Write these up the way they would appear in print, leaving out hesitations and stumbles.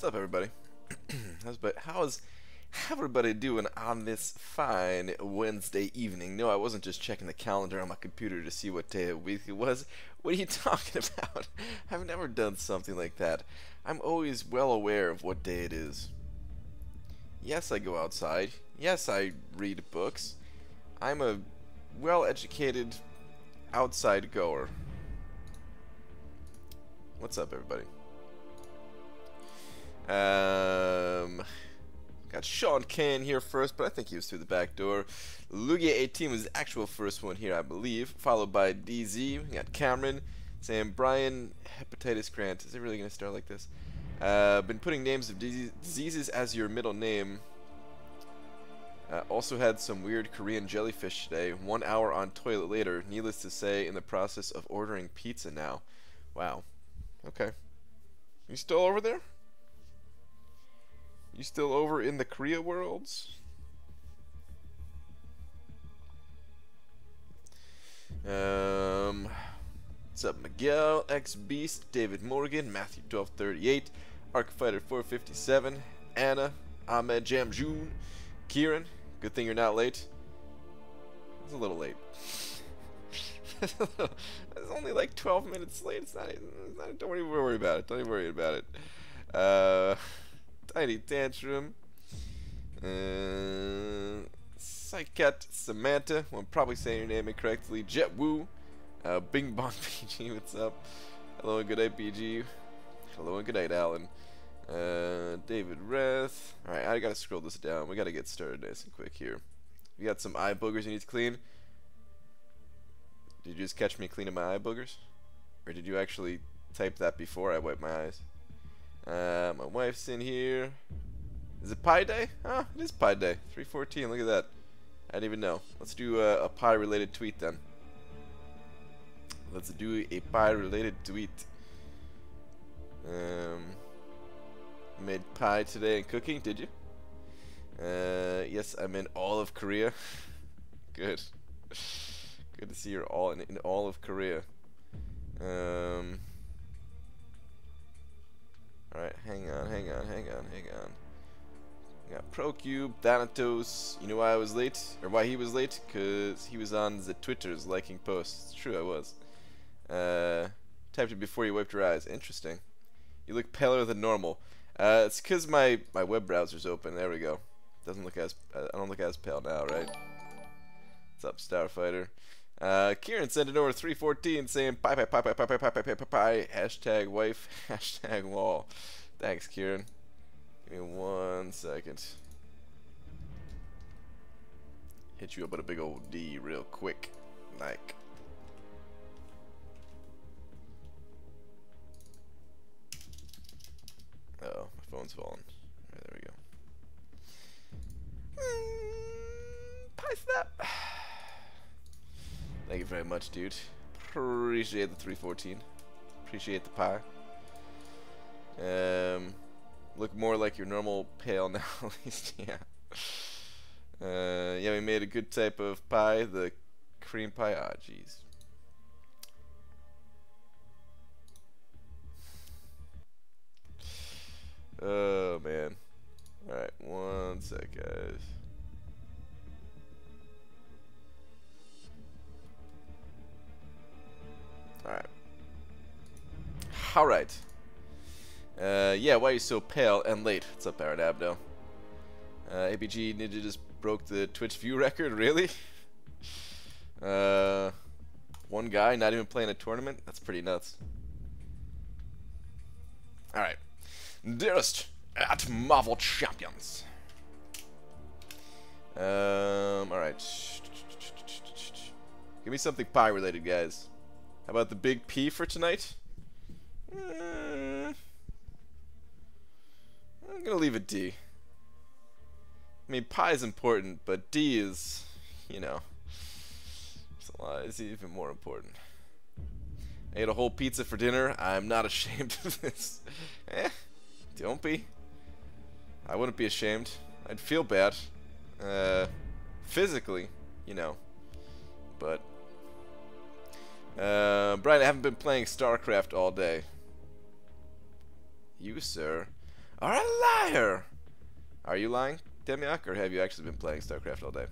What's up, everybody? How's everybody doing on this fine Wednesday evening? No, I wasn't just checking the calendar on my computer to see what day of the week it was. What are you talking about? I've never done something like that. I'm always well aware of what day it is. Yes, I go outside. Yes, I read books. I'm a well-educated outside goer. What's up, everybody? Got Sean Can here first, but I think he was through the back door. Lugia18 was the actual first one here, I believe, followed by DZ. We got Cameron, Sam, Brian, Hepatitis Grant. Is it really gonna start like this? Been putting names of diseases as your middle name. Also had some weird Korean jellyfish today. 1 hour on toilet later. Needless to say, in the process of ordering pizza now. Wow. Okay. You still over there? You still over in the Korea worlds? What's up, Miguel, X Beast, David Morgan, Matthew 1238, Arcfighter 457, Anna, Ahmed Jamjoon, Kieran. Good thing you're not late. It's a little late. It's only like 12 minutes late. It's not, don't even worry about it. Don't even worry about it. Tiny Tantrum, Psycat Samantha, well, I'm probably saying your name incorrectly, Jet Woo, Bing Bong PG, what's up? Hello and good night, BG. Hello and good night, Alan. David Reth. Alright, I gotta scroll this down. We gotta get started nice and quick here. You got some eye boogers you need to clean? Did you just catch me cleaning my eye boogers? Or did you actually type that before I wiped my eyes? My wife's in here. Is it Pi Day? Oh, it is Pi Day. 314. Look at that. I didn't even know. Let's do a pie related tweet then. Let's do a pie related tweet. Made pie today and cooking. Did you? Yes, I'm in all of Korea. Good. Good to see you're all in all of Korea. Alright, hang on. We got ProCube, Thanatos. You know why I was late? Or why he was late? Because he was on the Twitters liking posts. It's true, I was. Typed it before you wiped your eyes. Interesting. You look paler than normal. It's because my web browser's open. There we go. Doesn't look as... I don't look as pale now, right? What's up, Starfighter? Kieran sent it over 314 saying pie. Hashtag wife. Hashtag wall. Thanks, Kieran. Give me 1 second. Hit you up with a big old D real quick. Like. Uh-oh, my phone's falling. Right, there we go. Pie snap. Thank you very much, dude. Appreciate the 314. Appreciate the pie. Look more like your normal pale now, at least. Yeah. Yeah, we made a good type of pie, the cream pie. Ah, jeez. Oh man. All right, 1 sec, guys. Alright. Yeah, why are you so pale and late? What's up, Aaron Abdo? APG Ninja just broke the Twitch view record, really? One guy not even playing a tournament? That's pretty nuts. Alright. Dearest at Marvel Champions. Alright. Give me something pie related, guys. How about the big P for tonight? I'm gonna leave it D. I mean, pie is important, but D is, you know, it's even more important. I ate a whole pizza for dinner. I'm not ashamed of this. Don't be. I wouldn't be ashamed. I'd feel bad. Physically, you know. But Brian, I haven't been playing StarCraft all day. You, sir? are a liar. Are you lying, Demiak, or have you actually been playing StarCraft all day?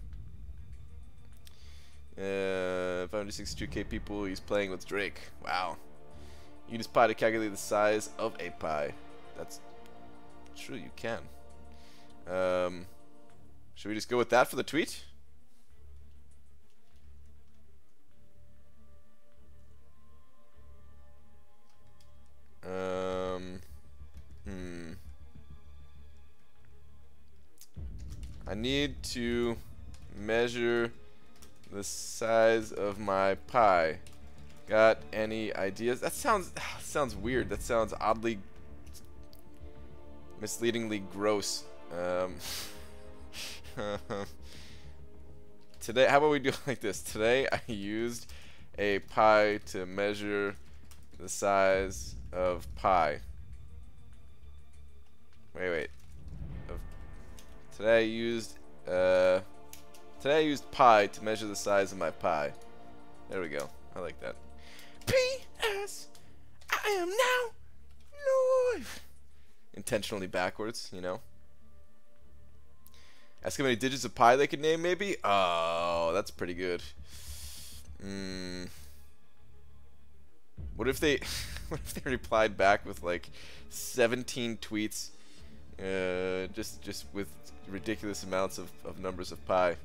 562k people. He's playing with Drake. Wow. Use pi to calculate the size of a pie. That's true. You can. Should we just go with that for the tweet? I need to measure the size of my pie. Got any ideas? That sounds weird. That sounds oddly, misleadingly gross. Today, how about we do it like this? Today I used a pie to measure the size of pie. Wait. Today I used pi to measure the size of my pie. There we go. I like that. P.S. I am now live. Intentionally backwards, you know. Ask how many digits of pi they could name, maybe? Oh, that's pretty good. What if they replied back with like 17 tweets, just with ridiculous amounts of numbers of pi?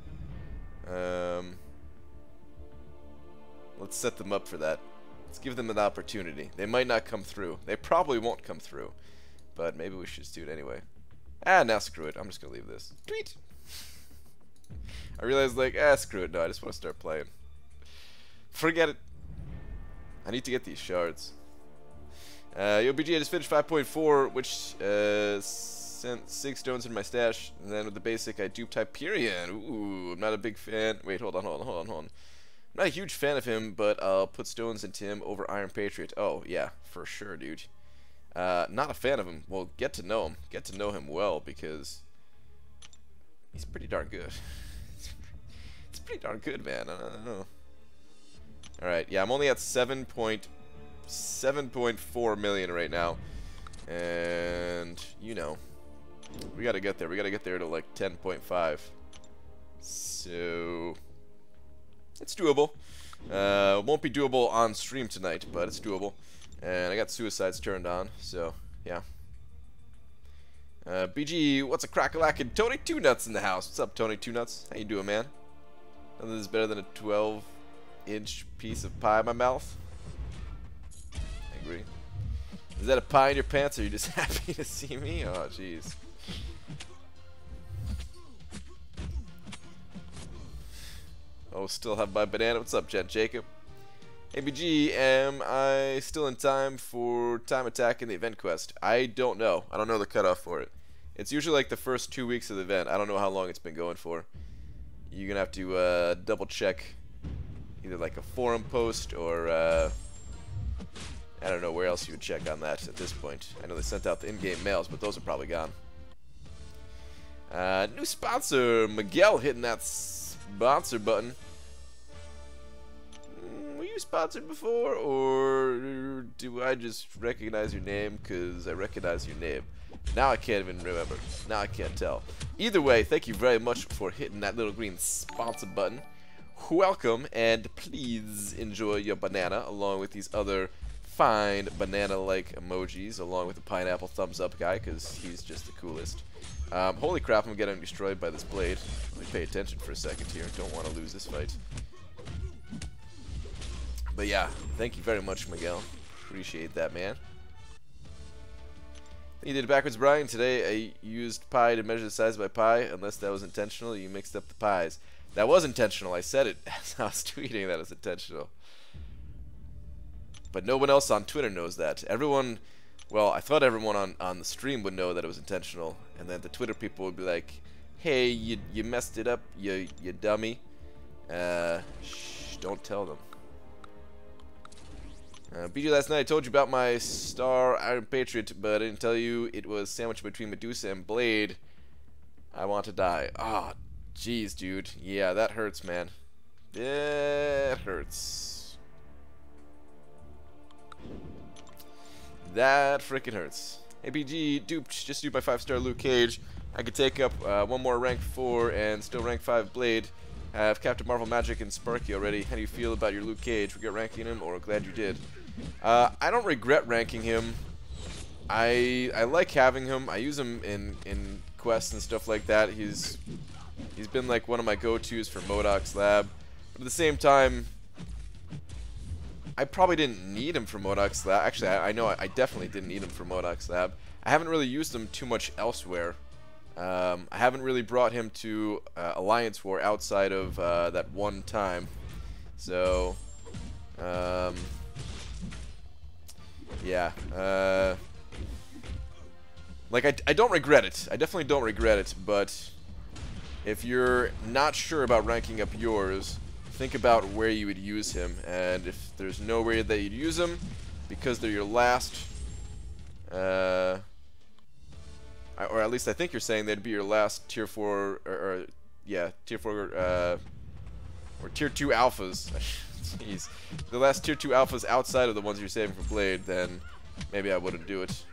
Let's set them up for that. Let's give them an opportunity. They might not come through. They probably won't come through, but maybe we should just do it anyway. Now screw it. I'm just gonna leave this. Tweet. I realized, like, screw it. No, I just want to start playing. Forget it. I need to get these shards. Yo, BG, I just finished 5.4, which sent 6 stones in my stash, and then with the basic, I duped Hyperion. Ooh, I'm not a big fan. Wait, hold on. I'm not a huge fan of him, but I'll put stones into him over Iron Patriot. Oh, yeah, for sure, dude. Not a fan of him. Well, get to know him. Get to know him well, because he's pretty darn good. It's pretty darn good, man. I don't know. Alright, yeah, I'm only at 7.4 million right now. And, you know, we gotta get there. We gotta get there to like 10.5. So, it's doable. Won't be doable on stream tonight, but it's doable. And I got suicides turned on, so, yeah. BG, what's a crack-a-lackin'? Tony Two Nuts in the house. What's up, Tony Two Nuts? How you doing, man? Nothing is better than a 12-inch piece of pie in my mouth. I agree. Is that a pie in your pants, or are you just happy to see me? Oh, jeez. Oh, still have my banana. What's up, Jen Jacob? ABG, am I still in time for time attack in the event quest? I don't know. I don't know the cutoff for it. It's usually like the first 2 weeks of the event. I don't know how long it's been going for. You're gonna have to double check either like a forum post or I don't know where else you would check on that at this point. I know they sent out the in-game mails, but those are probably gone. New sponsor, Miguel, hitting that sponsor button. Were you sponsored before, or do I just recognize your name because I recognize your name? Now I can't even remember. Now I can't tell. Either way, thank you very much for hitting that little green sponsor button. Welcome, and please enjoy your banana along with these other fine banana-like emojis, along with the pineapple thumbs up guy, because he's just the coolest. Holy crap, I'm getting destroyed by this blade. Let me pay attention for a second here. Don't want to lose this fight. But yeah, thank you very much, Miguel. Appreciate that, man. You did it backwards, Brian. Today I used pi to measure the size of my pie. Unless that was intentional, you mixed up the pies. That was intentional. I said it as I was tweeting that it was intentional. But no one else on Twitter knows that. Everyone, well, I thought everyone on the stream would know that it was intentional. And then the Twitter people would be like, hey, you messed it up, you dummy. Shh, don't tell them. BG, last night I told you about my star Iron Patriot, but I didn't tell you it was sandwiched between Medusa and Blade. I want to die. Ah, oh, jeez, dude. Yeah, that hurts, man. It hurts. That freaking hurts. APG duped. Just duped my 5-star Luke Cage. I could take up one more rank 4 and still rank 5 Blade. Have Captain Marvel Magic and Sparky already. How do you feel about your Luke Cage? Regret ranking him or glad you did? I don't regret ranking him. I like having him. I use him in quests and stuff like that. He's been like one of my go-tos for MODOK's Lab. But at the same time, I probably didn't need him for MODOK's Lab. Actually, I know I definitely didn't need him for MODOK's Lab. I haven't really used him too much elsewhere. I haven't really brought him to Alliance War outside of that one time. So, yeah. Like, I don't regret it. I definitely don't regret it, but if you're not sure about ranking up yours, think about where you would use him. And if there's nowhere that you'd use him, because they're your last, or at least I think you're saying they'd be your last tier 4, yeah, tier 4, or tier 2 alphas. Jeez. The last tier 2 alphas outside of the ones you're saving for Blade, then maybe I wouldn't do it.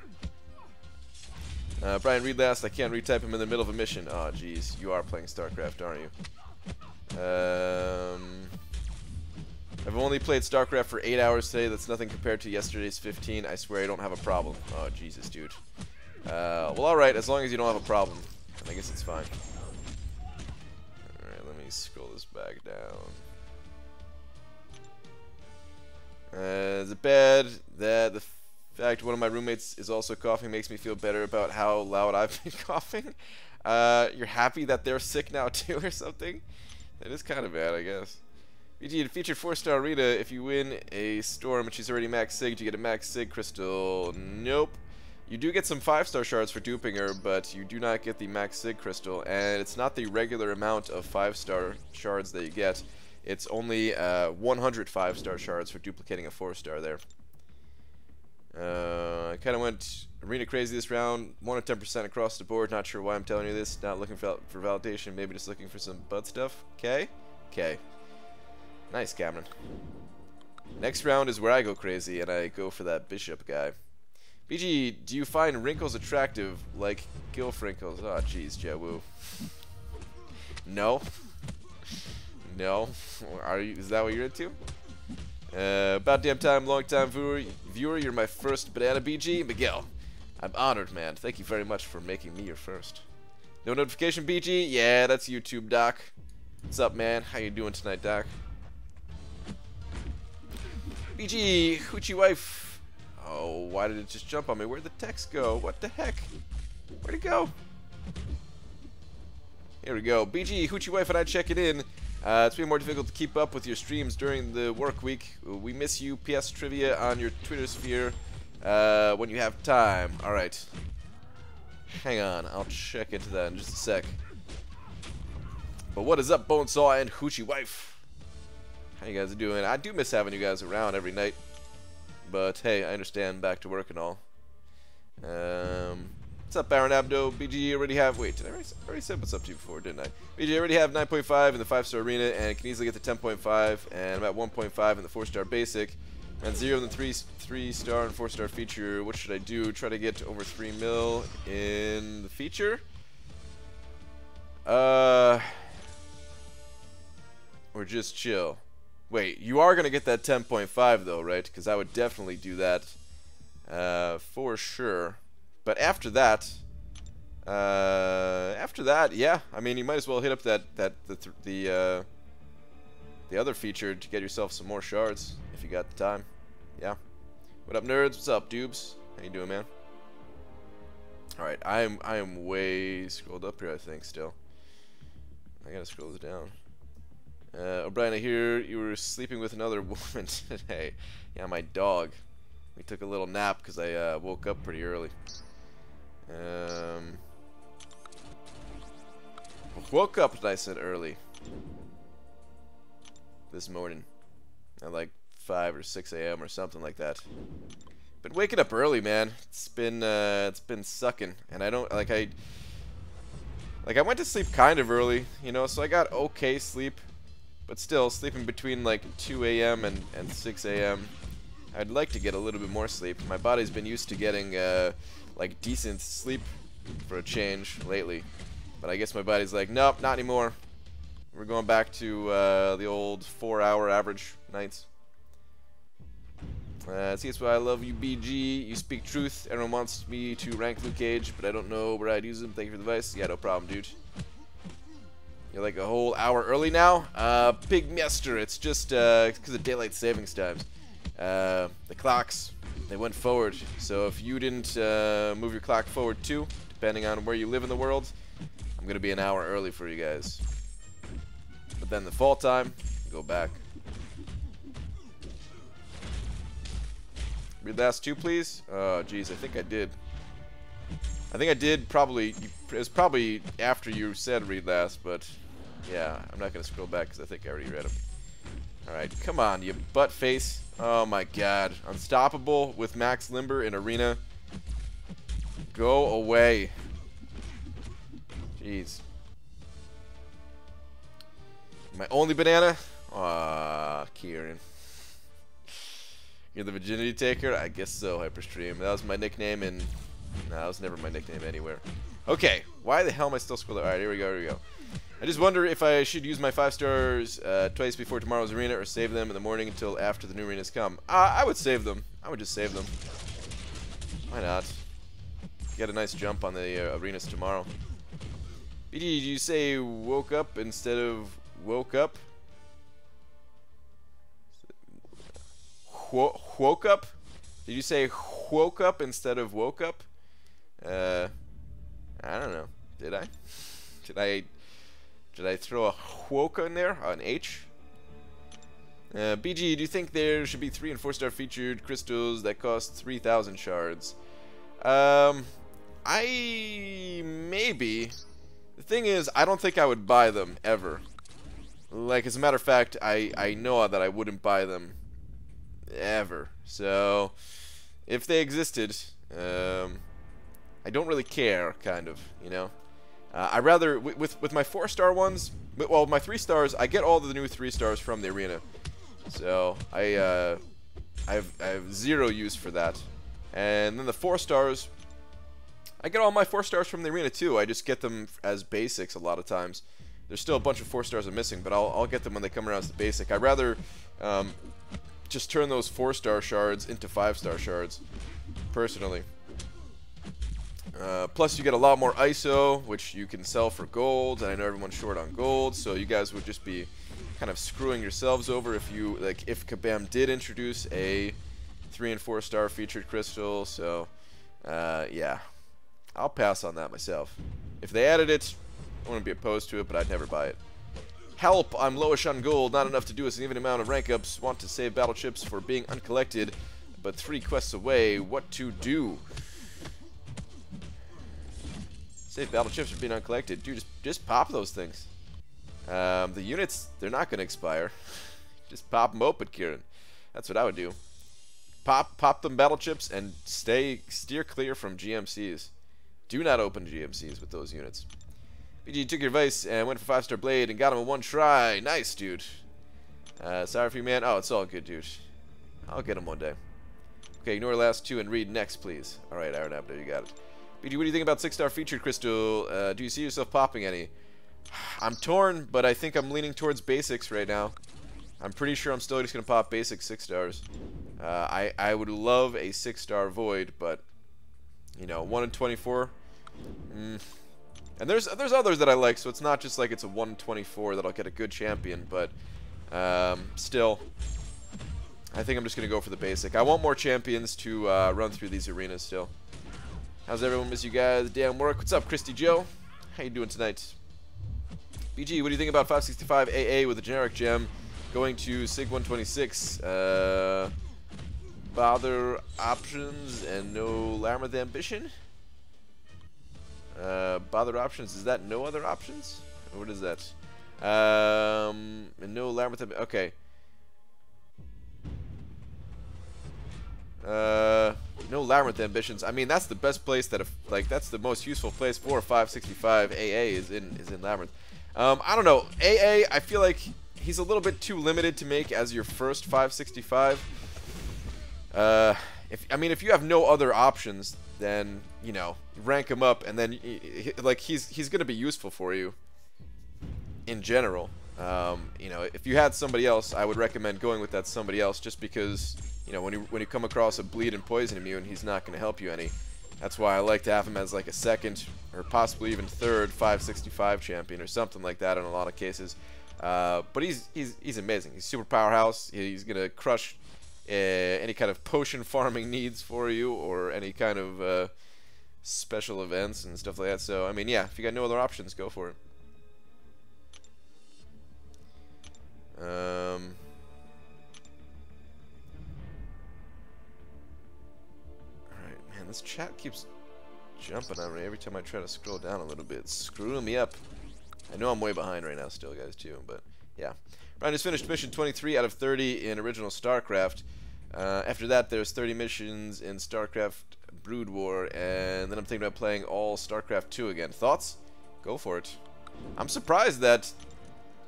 Brian, read last. I can't retype him in the middle of a mission. Oh, jeez. You are playing StarCraft, aren't you? I've only played StarCraft for 8 hours today. That's nothing compared to yesterday's 15. I swear I don't have a problem. Oh, Jesus, dude. Well, alright. As long as you don't have a problem. I guess it's fine. Alright, let me scroll this back down. Is it bad that the fact one of my roommates is also coughing makes me feel better about how loud I've been coughing? You're happy that they're sick now too or something? That is kind of bad, I guess. BG, to feature 4-star Rita, if you win a storm and she's already max sig, do you get a max sig crystal? Nope. You do get some 5-star shards for duping her, but you do not get the max sig crystal, and it's not the regular amount of 5-star shards that you get. It's only 100 5-star shards for duplicating a 4-star there. I kind of went arena crazy this round, 1 to 10% across the board. Not sure why I'm telling you this. Not looking for validation, maybe just looking for some bud stuff. Okay? Okay. Nice, Cameron. Next round is where I go crazy, and I go for that bishop guy. BG, do you find wrinkles attractive like Gilf wrinkles? Oh, jeez, Jawoo. No. No. Are you? Is that what you're into? About damn time, long time viewer. You're my first banana, BG. Miguel, I'm honored, man. Thank you very much for making me your first. No notification, BG? Yeah, that's YouTube, Doc. What's up, man? How you doing tonight, Doc? BG, hoochie wife. Oh, why did it just jump on me? Where'd the text go? What the heck? Where'd it go? Here we go. BG, hoochie wife and I checking in. It's been more difficult to keep up with your streams during the work week. We miss you. PS trivia on your Twitter sphere when you have time. Alright. Hang on. I'll check into that in just a sec. But what is up, Bonesaw and hoochie wife? How you guys doing? I do miss having you guys around every night. But hey, I understand, back to work and all. What's up, Baron Abdo? BG already have... Wait, did I already said what's up to you before, didn't I? BG already have 9.5 in the 5-star arena and can easily get to 10.5, and I'm at 1.5 in the 4-star basic. And 0 in the 3-star and 4-star feature. What should I do? Try to get over 3 mil in the feature? Or just chill? Wait, you are going to get that 10.5 though, right? Because I would definitely do that for sure. But after that, yeah. I mean, you might as well hit up the other feature to get yourself some more shards if you got the time. Yeah. What up, nerds? What's up, dubes? How you doing, man? All right, I am way scrolled up here, I think. Still, I gotta scroll this down. O'Brien, I hear you were sleeping with another woman today. Yeah, my dog. We took a little nap because I woke up pretty early. Woke up nice and early this morning at like 5 or 6 a.m. or something like that. Been waking up early, man. It's been sucking, and I don't like I went to sleep kind of early, you know, so I got okay sleep, but still sleeping between like 2 a.m. and 6 a.m. I'd like to get a little bit more sleep. My body's been used to getting like decent sleep for a change lately. But I guess my body's like, nope, not anymore. We're going back to the old 4-hour average nights. See, that's why I love you, BG. You speak truth. Everyone wants me to rank Luke Cage, but I don't know where I'd use them. Thank you for the advice. Yeah, no problem, dude. You're like a whole hour early now? Big mister. It's just because of daylight savings times. The clocks, they went forward. So if you didn't move your clock forward too, depending on where you live in the world, I'm going to be an hour early for you guys. But then the fall time, go back. Read last 2, please. Oh, geez, I think I did. I think I did probably. It was probably after you said read last, but yeah, I'm not gonna scroll back because I think I already read them. All right, come on, you butt face. Oh my God, unstoppable with max limber in arena. Go away. Jeez. My only banana. Ah, Kieran. You're the virginity taker? I guess so, Hyperstream. That was my nickname in... No, that was never my nickname anywhere. Okay, why the hell am I still scrolling? Alright, here we go, here we go. I just wonder if I should use my 5 stars twice before tomorrow's arena or save them in the morning until after the new arenas come. I would save them. I would just save them. Why not? Get a nice jump on the arenas tomorrow. BD, did you say woke up instead of woke up? Woke up? Did you say woke up instead of woke up? I don't know. Did I? Did I throw a woke in there? An H? BG, do you think there should be 3 and 4 star featured crystals that cost 3,000 shards? Maybe. The thing is, I don't think I would buy them ever. Like, as a matter of fact, I know that I wouldn't buy them ever. So if they existed, I don't really care, kind of, you know. I rather with my 4-star ones, well, my 3 stars, I get all the new 3 stars from the arena, so I have 0 use for that. And then the 4 stars, I get all my 4 stars from the arena too. I just get them as basics a lot of times. There's still a bunch of 4 stars I'm missing, but I'll get them when they come around as the basic. I'd rather just turn those 4-star shards into 5-star shards, personally. Plus, you get a lot more ISO, which you can sell for gold, and I know everyone's short on gold, so you guys would just be kind of screwing yourselves over if you, like, if Kabam did introduce a 3 and 4-star featured crystal. So, yeah, I'll pass on that myself. If they added it, I wouldn't be opposed to it, but I'd never buy it. Help! I'm lowish on gold, not enough to do a significant amount of rank ups. Want to save battle chips for being uncollected, but 3 quests away. What to do? Save battle chips for being uncollected. Dude, just pop those things. The units, they're not gonna expire. Just pop them open, Kieran. That's what I would do. Pop them battle chips and steer clear from GMCs. Do not open GMCs with those units. BG took your advice and went for 5-star blade and got him in 1 try. Nice, dude. Sorry for you, man. Oh, it's all good, dude. I'll get him one day. Okay, ignore the last 2 and read next, please. Alright, Iron Abdo, you got it. BG, what do you think about 6-star featured crystal? Do you see yourself popping any? I'm torn, but I think I'm leaning towards basics right now. I'm pretty sure I'm still just going to pop basic 6 stars. I would love a 6-star void, but, you know, 1 in 24. And there's others that I like, so it's not just like it's a 1 in 24 that I'll get a good champion, but still, I think I'm just going to go for the basic. I want more champions to run through these arenas still. How's everyone? Miss you guys. Damn work. What's up, Christy Joe? How you doing tonight? BG, what do you think about 565 AA with a generic gem going to Sig 126? Bother options and no Labyrinth ambition? Bother options, is that no other options? What is that? No Labyrinth ambition. Okay. No Labyrinth ambitions. I mean, that's the best place that, like, that's the most useful place for 565 AA is in Labyrinth. I don't know. AA, I feel like he's a little bit too limited to make as your first 565. I mean, if you have no other options, then, you know, rank him up, and then, like, he's going to be useful for you in general. You know, if you had somebody else, I would recommend going with that somebody else, just because, you know, when you come across a bleed and poison immune, he's not going to help you any. That's why I like to have him as like a second or possibly even third 565 champion or something like that in a lot of cases. But he's amazing. He's super powerhouse. He's gonna crush any kind of potion farming needs for you, or any kind of special events and stuff like that. So I mean, yeah, if you got no other options, go for it. This chat keeps jumping on me every time I try to scroll down a little bit. It's screwing me up. I know I'm way behind right now still, guys, too, but yeah. Ryan just finished mission 23 out of 30 in original StarCraft. After that, there's 30 missions in StarCraft Brood War, and then I'm thinking about playing all StarCraft 2 again. Thoughts? Go for it. I'm surprised that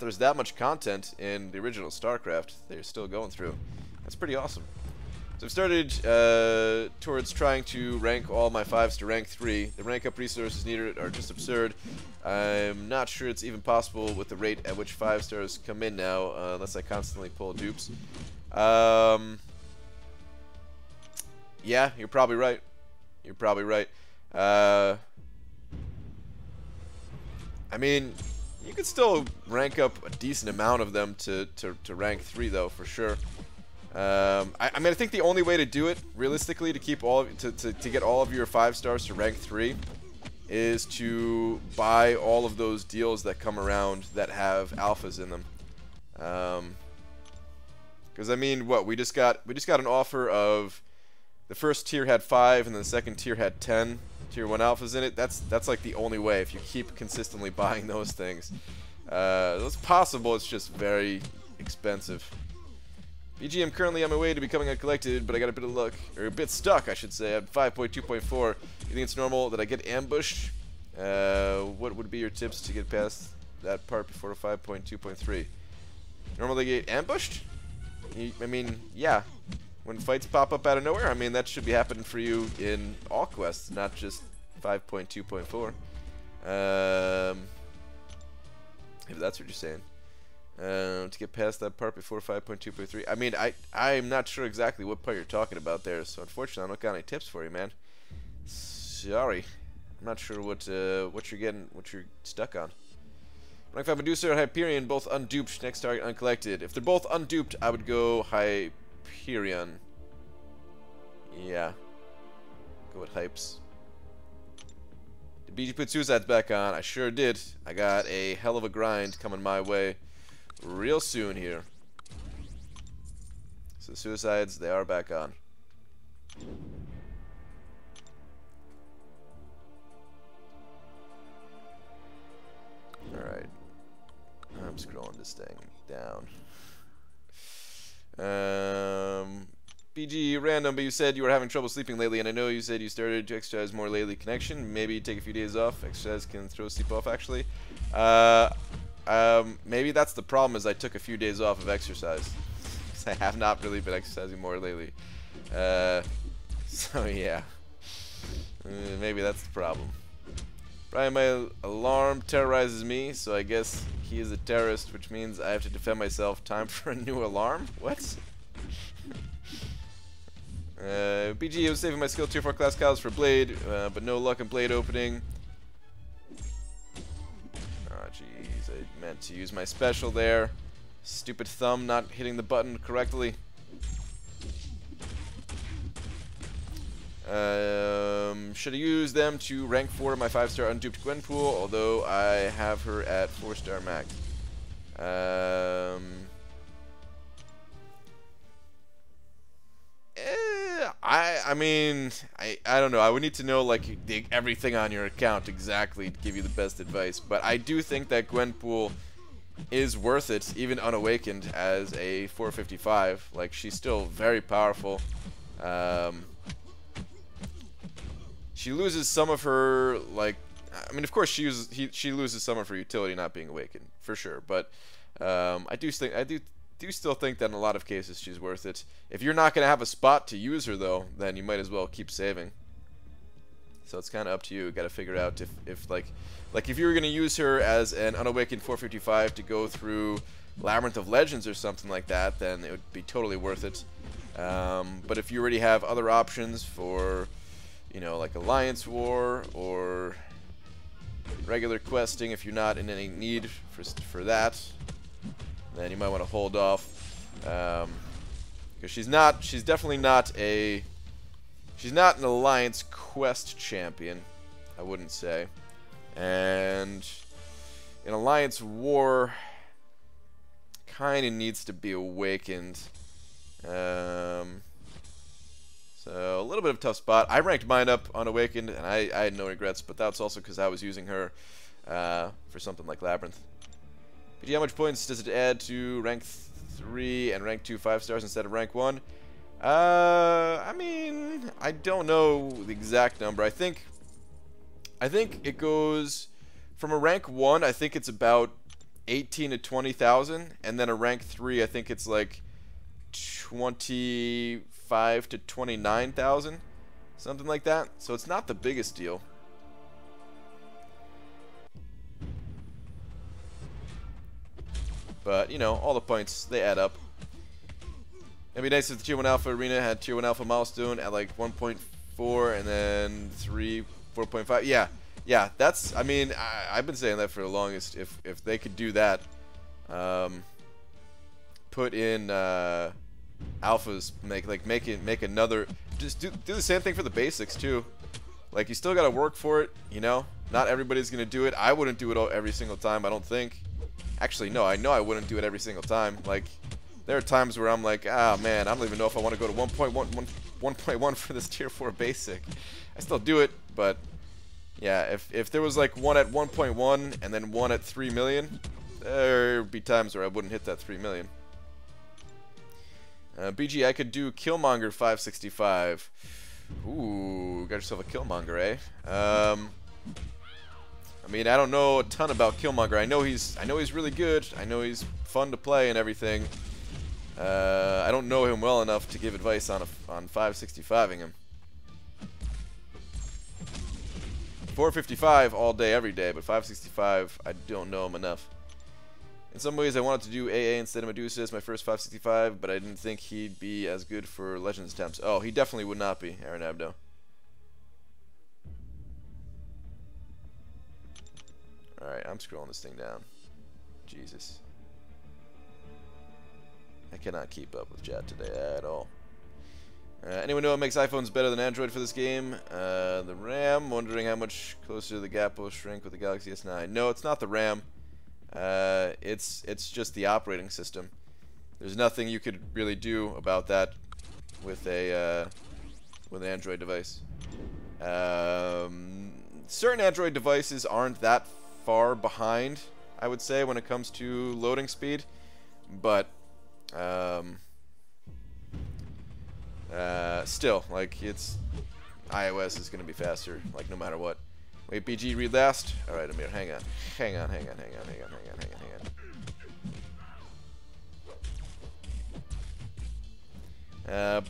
there's that much content in the original StarCraft they're still going through. That's pretty awesome. So I've started towards trying to rank all my 5s to rank 3. The rank up resources needed are just absurd. I'm not sure it's even possible with the rate at which 5 stars come in now, unless I constantly pull dupes. Yeah, you're probably right. You're probably right. I mean, you could still rank up a decent amount of them to rank 3, though, for sure. I mean, I think the only way to do it, realistically, to keep all to get all of your 5 stars to rank 3, is to buy all of those deals that come around that have alphas in them. Because I mean, what we just got an offer of the first tier had 5 and then the second tier had 10 tier 1 alphas in it. That's like the only way if you keep consistently buying those things. It's possible. It's just very expensive. BG, I'm currently on my way to becoming uncollected, but I got a bit of luck, or a bit stuck, I should say, at 5.2.4. You think it's normal that I get ambushed? What would be your tips to get past that part before 5.2.3? Normally get ambushed? I mean, yeah. When fights pop up out of nowhere, I mean, that should be happening for you in all quests, not just 5.2.4. If that's what you're saying. To get past that part before 5.2.3. I mean, I'm not sure exactly what part you're talking about there, so unfortunately I don't got any tips for you, man. Sorry. I'm not sure what you're stuck on. Rank 5 Medusa or Hyperion, both unduped, next target uncollected. If they're both unduped, I would go Hyperion. Yeah. Go with Hypes. Did BG put Suicides back on? I sure did. I got a hell of a grind coming my way real soon here. So Suicides, they are back on. Alright. I'm scrolling this thing down. BG random, but you said you were having trouble sleeping lately, and I know you said you started to exercise more lately. Connection? Maybe take a few days off. Exercise can throw sleep off, actually. Maybe that's the problem, is I took a few days off of exercise. Because I have not really been exercising more lately. So yeah. Maybe that's the problem. Brian, my alarm terrorizes me, so I guess he is a terrorist, which means I have to defend myself. Time for a new alarm? What? BG, I was saving my skill tier 4 class cows for Blade, but no luck in Blade opening. Oh jeez, I meant to use my special there. Stupid thumb not hitting the button correctly. Should I use them to rank 4 my 5-star unduped Gwenpool, although I have her at 4-star max. I mean, I don't know. I would need to know, like, everything on your account exactly to give you the best advice. But I do think that Gwenpool is worth it, even unawakened, as a 455. Like, she's still very powerful. She loses some of her, like, I mean, of course she loses some of her utility not being awakened, for sure. But I do still think that in a lot of cases she's worth it. If you're not going to have a spot to use her, though, then you might as well keep saving. So it's kind of up to you. Got to figure out if like if you were gonna use her as an unawakened 455 to go through Labyrinth of Legends or something like that, then it would be totally worth it. But if you already have other options for, you know, like Alliance War or regular questing, if you're not in any need for that, then you might want to hold off. Because she's definitely not an Alliance quest champion, I wouldn't say. And in Alliance War, kind of needs to be awakened. So a little bit of a tough spot. I ranked mine up unawakened, and I had no regrets, but that's also because I was using her for something like Labyrinth. But how much points does it add to rank 3 and rank 2 5-stars instead of rank 1? I mean, I don't know the exact number. I think it goes from a rank 1, I think it's about 18 to 20,000, and then a rank 3, I think it's like 25 to 29,000, something like that. So it's not the biggest deal. But, you know, all the points, they add up. It'd be nice if the Tier 1 Alpha Arena had Tier 1 Alpha milestone at like 1.4 and then 3, 4.5. Yeah, that's, I mean, I've been saying that for the longest. If they could do that, put in alphas, make another, just do the same thing for the basics too. Like, you still gotta work for it, you know? Not everybody's gonna do it. I wouldn't do it every single time, I don't think. Actually, no, I know I wouldn't do it every single time. Like, there are times where I'm like, ah, man, I don't even know if I want to go to 1.1 for this Tier 4 basic. I still do it, but yeah, if there was like one at 1.1 and then one at 3 million, there'd be times where I wouldn't hit that 3 million. BG, I could do Killmonger 565. Ooh, got yourself a Killmonger, eh? I mean, I don't know a ton about Killmonger. I know he's really good. I know he's fun to play and everything. I don't know him well enough to give advice on 565ing him. 455 all day, every day, but 565, I don't know him enough. In some ways, I wanted to do AA instead of Medusa as my first 565, but I didn't think he'd be as good for Legends attempts. Oh, he definitely would not be, Aaron Abdo. Alright, I'm scrolling this thing down. Jesus. I cannot keep up with chat today at all. Anyone know what makes iPhones better than Android for this game? The RAM. Wondering how much closer the gap will shrink with the Galaxy S9. No, it's not the RAM. It's just the operating system. There's nothing you could really do about that with an Android device. Certain Android devices aren't that far behind, I would say, when it comes to loading speed, but still, like, iOS is gonna be faster, like, no matter what. Wait, BG, read last. All right, Amir, hang on.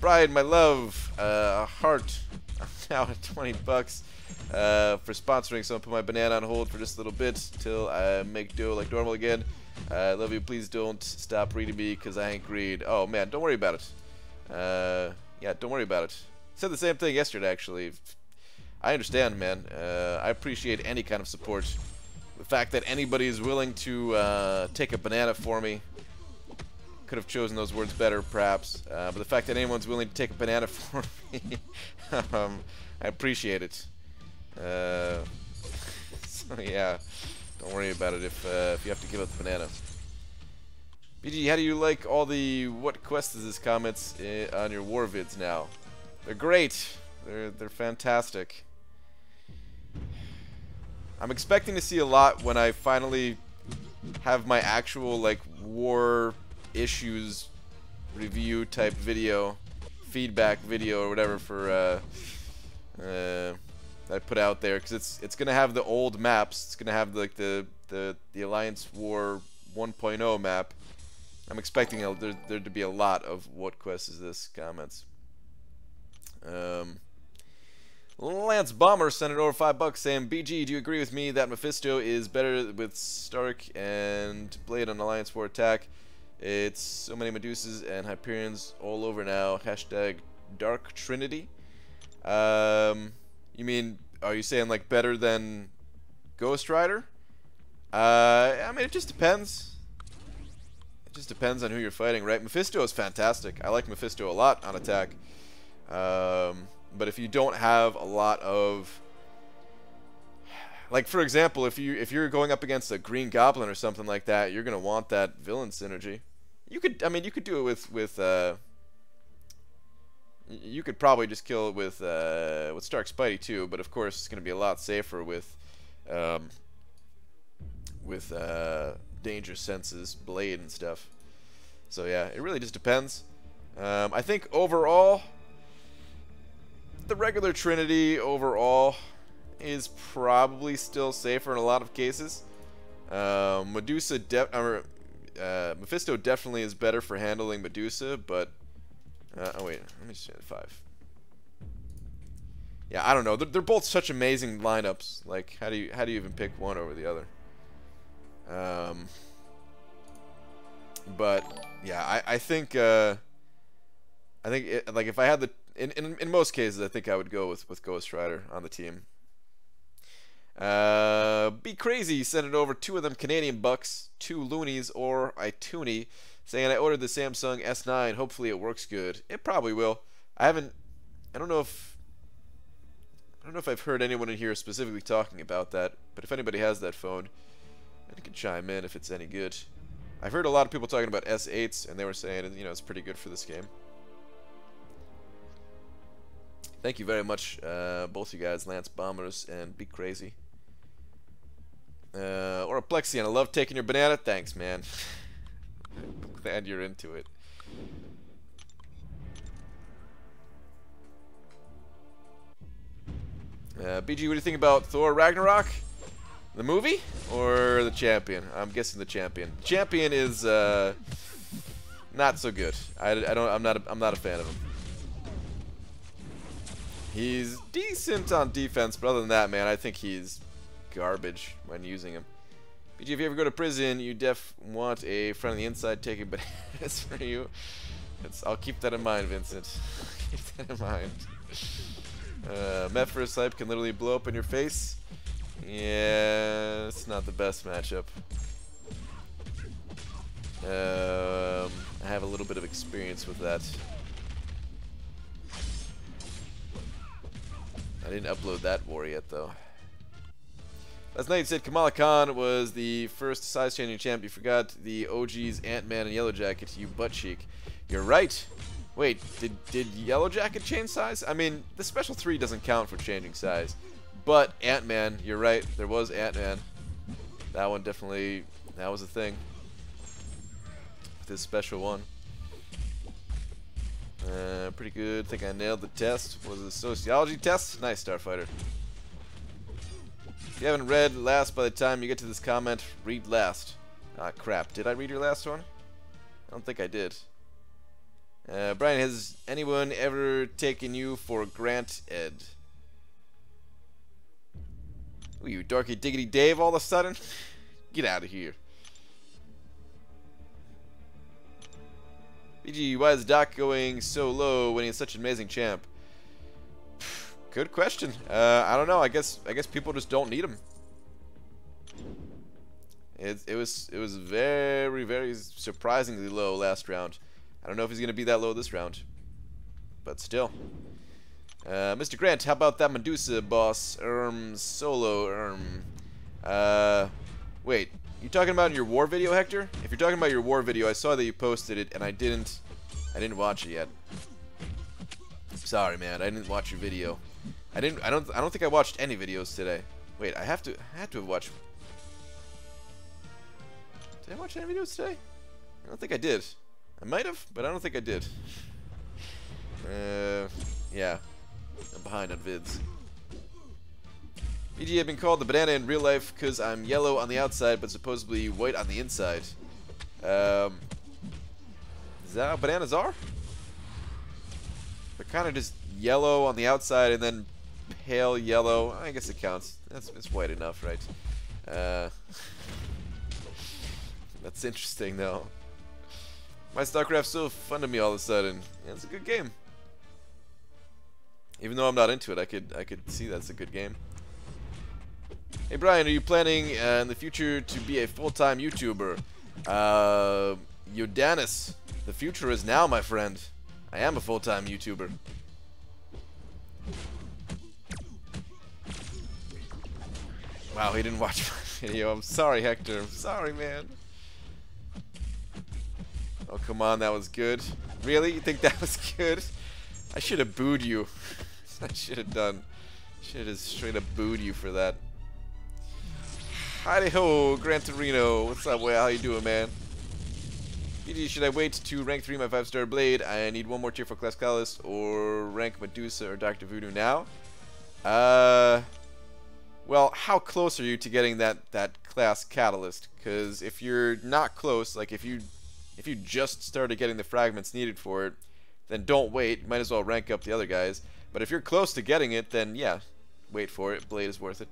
Brian, my love, heart. I'm now at 20 bucks for sponsoring, so I'll put my banana on hold for just a little bit till I make dough like normal again. I love you. Please don't stop reading me because I ain't greed. Oh man, don't worry about it. Yeah, don't worry about it. Said the same thing yesterday, actually. I understand, man. I appreciate any kind of support. The fact that anybody is willing to take a banana for me. Could have chosen those words better, perhaps. But the fact that anyone's willing to take a banana for me, I appreciate it. So yeah, don't worry about it if you have to give up the banana. BG, how do you like all the what quest is this comments on your war vids now? They're great. They're fantastic. I'm expecting to see a lot when I finally have my actual like war issues review type video, feedback video or whatever for that I put out there, because it's gonna have the old maps. It's gonna have like the Alliance War 1.0 map. I'm expecting there to be a lot of what quest is this comments. Lance Bomber sent it over $5 saying, BG, do you agree with me that Mephisto is better with Stark and Blade on Alliance War attack? It's so many Medusas and Hyperions all over now. Hashtag Dark Trinity. You mean, are you saying like better than Ghost Rider? I mean, it just depends. It just depends on who you're fighting, right? Mephisto is fantastic. I like Mephisto a lot on attack. But if you don't have a lot of, like for example, if you're going up against a Green Goblin or something like that, you're gonna want that villain synergy. You could, I mean, you could do it with you could probably just kill it with Stark Spidey too, but of course it's gonna be a lot safer with Danger Senses, Blade and stuff. So yeah, it really just depends. I think overall, the regular Trinity overall is probably still safer in a lot of cases. Mephisto definitely is better for handling Medusa, but oh wait, let me just say 5. Yeah, I don't know. They're both such amazing lineups. Like, how do you even pick one over the other? But yeah, I think like if I had the in most cases, I think I would go with Ghost Rider on the team. Be Crazy sent it over 2 of them Canadian bucks, 2 loonies or a toonie, saying I ordered the Samsung S9. Hopefully it works good. It probably will. I don't know if I've heard anyone in here specifically talking about that, but if anybody has that phone, you can chime in if it's any good. I've heard a lot of people talking about S8s, and they were saying, you know, it's pretty good for this game. Thank you very much, both you guys, Lance Bombers and Be Crazy. Or a Plexian, I love taking your banana. Thanks, man. Glad you're into it. BG, what do you think about Thor Ragnarok? The movie or the Champion? I'm guessing the Champion. Champion is not so good. I'm not a fan of him. He's decent on defense, but other than that, man, I think he's garbage when using him. BG, if you ever go to prison, you want a friend on the inside taking bananas for you. I'll keep that in mind, Vincent. Keep that in mind. Meth for a snipe can literally blow up in your face. Yeah, it's not the best matchup. I have a little bit of experience with that. I didn't upload that war yet, though. Last night you said Kamala Khan was the first size-changing champ. You forgot the OG's Ant-Man and Yellow Jacket, you butt cheek. You're right. Wait, did Yellow Jacket change size? I mean, the Special 3 doesn't count for changing size. But Ant-Man, you're right. There was Ant-Man. That one definitely, that was a thing. This special one. Pretty good. Think I nailed the test. Was it a sociology test? Nice, Starfighter. If you haven't read last by the time you get to this comment, read last. Ah, crap. Did I read your last one? I don't think I did. Brian, has anyone ever taken you for Grant-Ed? Ooh, you Darky Diggity Dave all of a sudden? Get out of here. BG, why is Doc going so low when he's such an amazing champ? Good question. I don't know. I guess people just don't need him. It was very, very surprisingly low last round. I don't know if he's gonna be that low this round, but still. Mr. Grant, how about that Medusa boss solo wait, you talking about in your war video, Hector? If you're talking about your war video, I saw that you posted it and I didn't watch it yet. Sorry, man, I didn't watch your video. I don't think I watched any videos today. Wait, I had to have watched. Did I watch any videos today? I don't think I did. I might have, but I don't think I did. Yeah. I'm behind on vids. BG, I've been called the banana in real life because I'm yellow on the outside but supposedly white on the inside. Is that how bananas are? They're kind of just yellow on the outside and then pale yellow. I guess it counts. It's white enough, right? That's interesting, though. My StarCraft's so fun to me all of a sudden. Yeah, it's a good game. Even though I'm not into it, I could see that's a good game. Hey Brian, are you planning in the future to be a full-time YouTuber? Yodanis, the future is now, my friend. I am a full-time YouTuber. Wow, he didn't watch my video. I'm sorry, Hector. I'm sorry, man. Oh, come on, that was good. Really? You think that was good? I should have booed you. I should have done. Should have straight up booed you for that. Howdy ho, Gran Torino. What's up, Well? How you doing, man? BG, should I wait to rank 3 my 5-star blade? I need one more tier for Class Catalyst, or rank Medusa or Dr. Voodoo now. Well, how close are you to getting that Class Catalyst? Because if you're not close, like if you just started getting the fragments needed for it, then don't wait. Might as well rank up the other guys. But if you're close to getting it, then yeah, wait for it. Blade is worth it.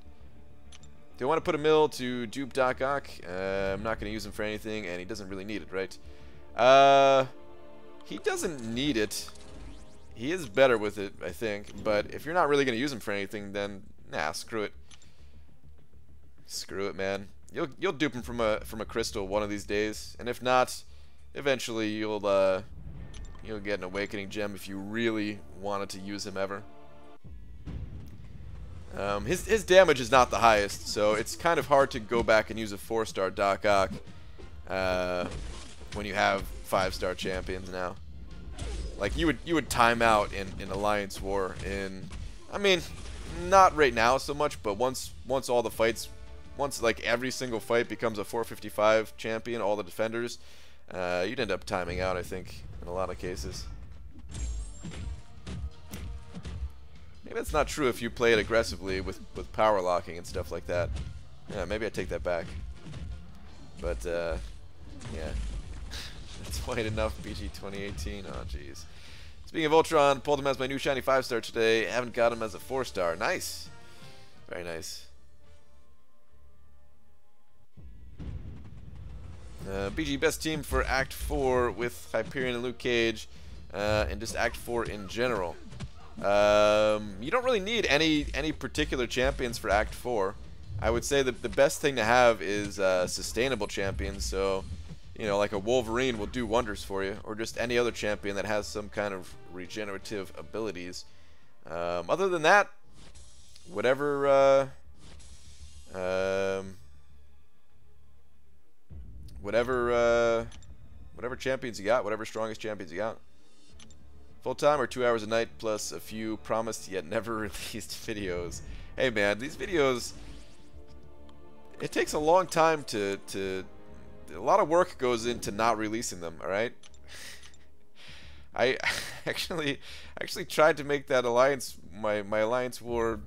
Do I want to put a mill to dupe Doc Ock? I'm not going to use him for anything, and he doesn't really need it, right? He doesn't need it. He is better with it, I think. But if you're not really going to use him for anything, then nah, screw it. Screw it, man. You'll dupe him from a crystal one of these days, and if not, eventually you'll get an awakening gem if you really wanted to use him ever. His damage is not the highest, so it's kind of hard to go back and use a 4-star Doc Ock when you have 5-star champions now. Like you would time out in Alliance War. I mean, not right now so much, but once all the fights, once like every single fight becomes a 455 champion, all the defenders, you'd end up timing out, I think, in a lot of cases. Maybe that's not true if you play it aggressively with power locking and stuff like that. Yeah, maybe I take that back. But, yeah. That's white enough, BG 2018. Oh, jeez. Speaking of Ultron, pulled him as my new shiny 5-star today. Haven't got him as a 4-star. Nice. Very nice. BG, best team for Act 4 with Hyperion and Luke Cage, and just Act 4 in general. You don't really need any particular champions for Act 4. I would say that the best thing to have is sustainable champions, so you know, like a Wolverine will do wonders for you, or just any other champion that has some kind of regenerative abilities. Other than that, whatever champions you got, whatever strongest champions you got. Full-time or 2 hours a night plus a few promised yet never released videos. Hey man, these videos, it takes a long time to a lot of work goes into not releasing them, alright? I actually tried to make that Alliance, my Alliance War,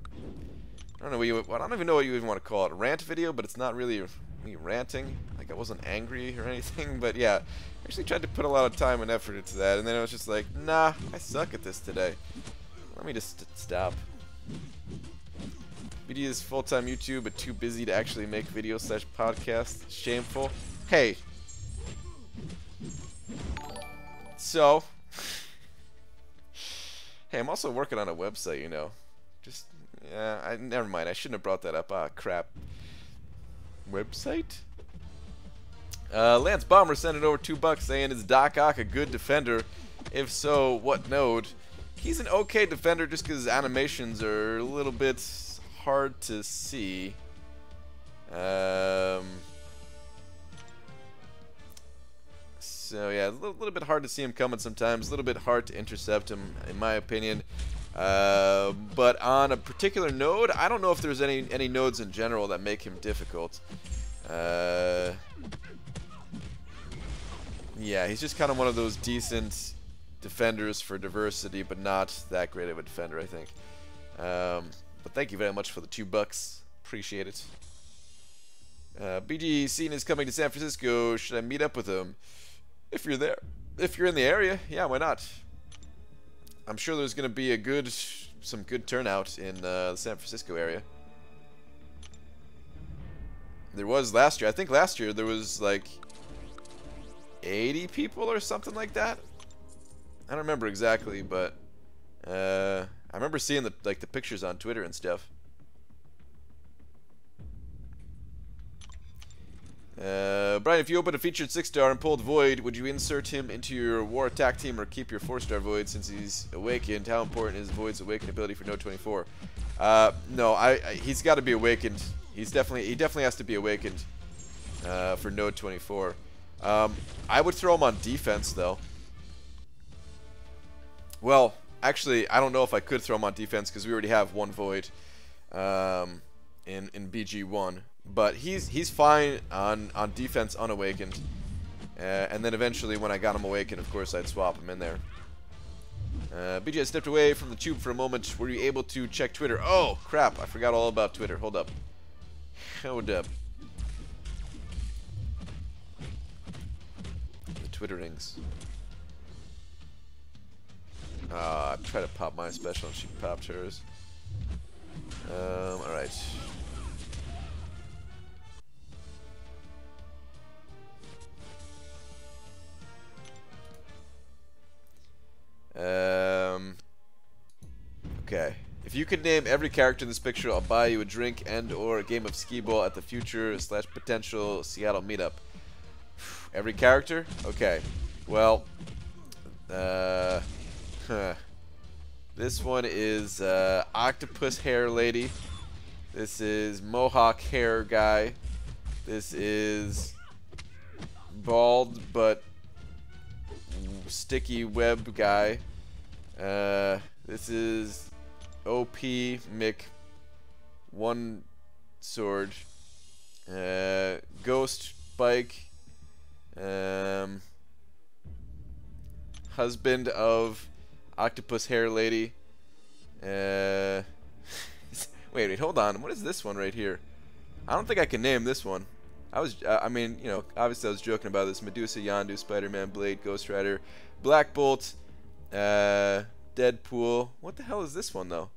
I don't even know what you even want to call it, a rant video, but it's not really me ranting. Like I wasn't angry or anything, but yeah, I actually tried to put a lot of time and effort into that, and then I was just like, nah, I suck at this today. Let me just stop. BD is full-time YouTube, but too busy to actually make videos / podcasts. Shameful. Hey. So. Hey, I'm also working on a website, you know. Just, yeah, never mind. I shouldn't have brought that up. Ah, crap. Website? Lance Bomber sent it over $2 saying, is Doc Ock a good defender? If so, what node? He's an okay defender just because his animations are a little bit hard to see. So yeah, a little bit hard to see him coming sometimes, a little bit hard to intercept him, in my opinion. But on a particular node, I don't know if there's any nodes in general that make him difficult. Yeah, he's just kind of one of those decent defenders for diversity, but not that great of a defender, I think. But thank you very much for the $2. Appreciate it. BG Scene is coming to San Francisco. Should I meet up with him? If you're there. If you're in the area, yeah, why not? I'm sure there's going to be a good some good turnout in the San Francisco area. There was last year. I think last year there was like 80 people or something like that. I don't remember exactly, but I remember seeing the pictures on Twitter and stuff. Brian, if you open a featured 6-star and pulled Void, would you insert him into your war attack team or keep your 4-star Void since he's awakened? How important is Void's awakened ability for Node 24? No, he's got to be awakened. He definitely has to be awakened for Node 24. I would throw him on defense though. Well, actually, I don't know if I could throw him on defense because we already have one Void in BG1. But he's fine on defense unawakened. And then eventually when I got him awakened, of course, I'd swap him in there. BJ stepped away from the tube for a moment. Were you able to check Twitter? Oh, crap. I forgot all about Twitter. Hold up. Hold up. The Twitterings. I tried to pop my special and she popped hers. Alright. Okay. If you could name every character in this picture, I'll buy you a drink and or a game of skee-ball at the future / potential Seattle meetup. Every character? Okay. Well, this one is octopus hair lady. This is mohawk hair guy. This is bald but sticky web guy. This is OP Mick One Sword. Ghost Bike. Husband of octopus hair lady. Wait, hold on. What is this one right here? I don't think I can name this one. I mean, you know, obviously I was joking about this. Medusa, Yondu, Spider-Man, Blade, Ghost Rider, Black Bolt, Deadpool. What the hell is this one, though?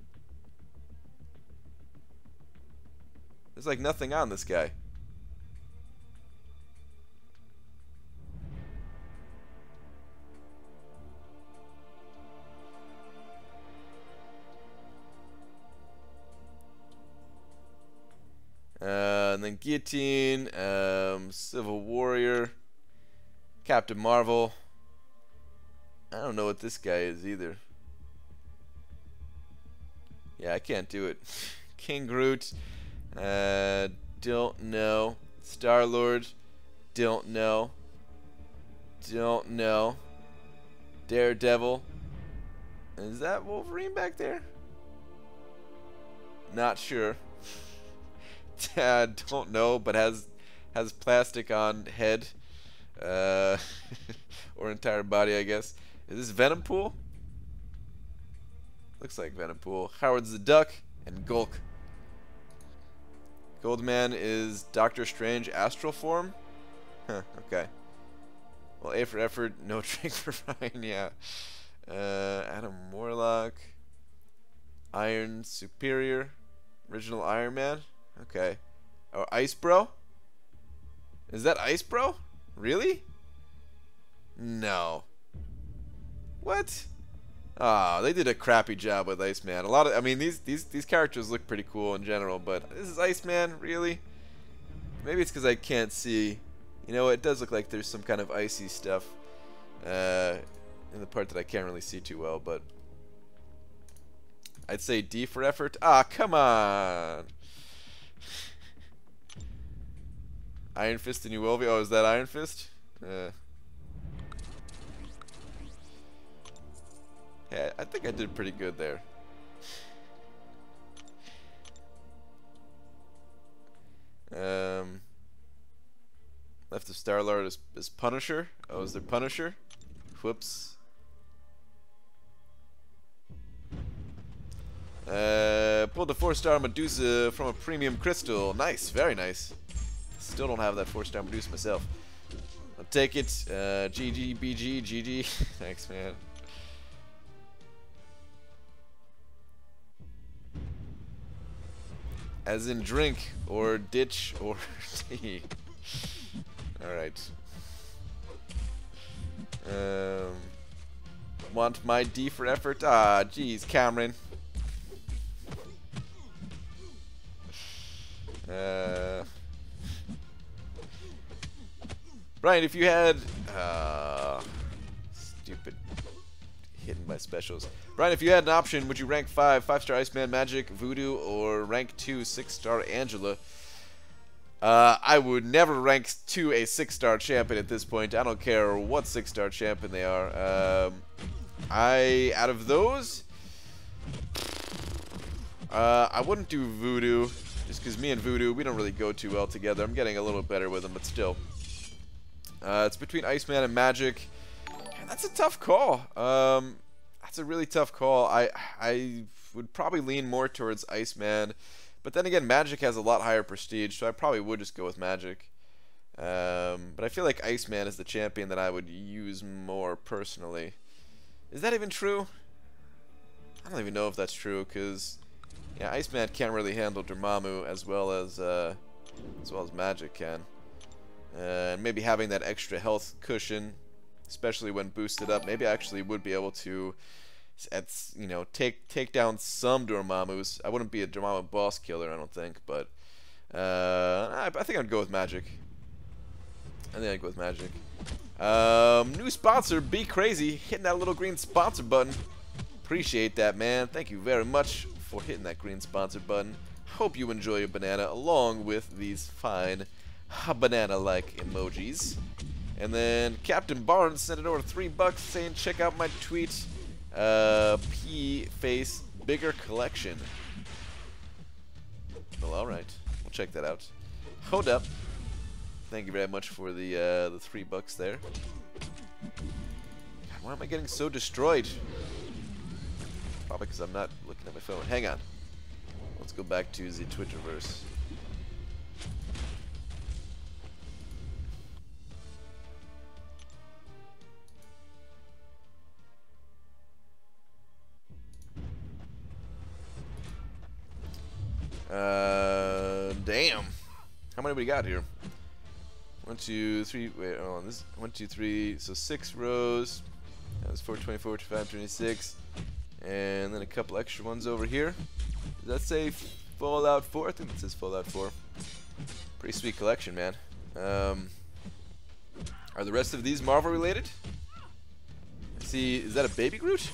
There's like nothing on this guy. And then Guillotine, Civil Warrior, Captain Marvel. I don't know what this guy is either. Yeah, I can't do it. King Groot, don't know. Star-Lord, don't know. Don't know. Daredevil. Is that Wolverine back there? Not sure. Don't know, but has plastic on head, or entire body, I guess. Is this Venompool? Looks like Venompool. Howard's the Duck and Gulk. Goldman is Doctor Strange astral form. Huh. Okay. Well, A for effort, no drink for Ryan. Yeah. Adam Warlock. Iron Superior. Original Iron Man. Okay. Oh, Ice Bro? Is that Ice Bro? Really? No. What? Ah, they did a crappy job with Iceman. A lot of, I mean, these characters look pretty cool in general, but this is Iceman, really? Maybe it's because I can't see. You know, it does look like there's some kind of icy stuff in the part that I can't really see too well, but I'd say D for effort. Ah, come on. Iron Fist and Uovi. Oh, is that Iron Fist? Yeah, I think I did pretty good there. Left of Star-Lord is Punisher. Oh, is there Punisher? Whoops. Pulled a 4-star Medusa from a premium crystal. Nice, very nice. Still don't have that 4-star Medusa myself. I'll take it. GG, BG, GG. Thanks, man. As in drink, or ditch, or tea. Alright. Want my D for effort? Ah, jeez, Cameron. Brian, if you had... stupid. Hidden by specials. Brian, if you had an option, would you rank 5 5-star Iceman Magic, Voodoo, or rank 2 6-star Angela? I would never rank 2 a 6-star champion at this point. I don't care what 6-star champion they are. Out of those, I wouldn't do Voodoo, just because me and Voodoo, we don't really go too well together. I'm getting a little better with him, but still. It's between Iceman and Magic. And that's a tough call. That's a really tough call. I would probably lean more towards Iceman. But then again, Magic has a lot higher prestige, so I probably would just go with Magic. But I feel like Iceman is the champion that I would use more personally. Is that even true? I don't even know if that's true, because yeah, Iceman can't really handle Dormammu as well as Magic can. And maybe having that extra health cushion, especially when boosted up, maybe I actually would be able to, take down some Dormammus. I wouldn't be a Dormammu boss killer, I don't think, but I think I'd go with Magic. New sponsor, Be Crazy, hitting that little green sponsor button. Appreciate that, man. Thank you very much for hitting that green sponsor button. Hope you enjoy your banana along with these fine banana-like emojis. And then Barnes sent it over $3 saying, check out my tweet. P-Face Bigger Collection. Well, alright. We'll check that out. Hold up. Thank you very much for the $3 there. God, why am I getting so destroyed? Probably because I'm not looking at my phone. Hang on. Let's go back to the Twitterverse. Damn. How many we got here? 1, 2, 3. Wait, hold on. This 1, 2, 3. So 6 rows. That was 4, 24, 25, 26. And then a couple extra ones over here. Does that say Fallout 4? I think it says Fallout 4. Pretty sweet collection, man. Are the rest of these Marvel related? Let's see, is that a Baby Groot?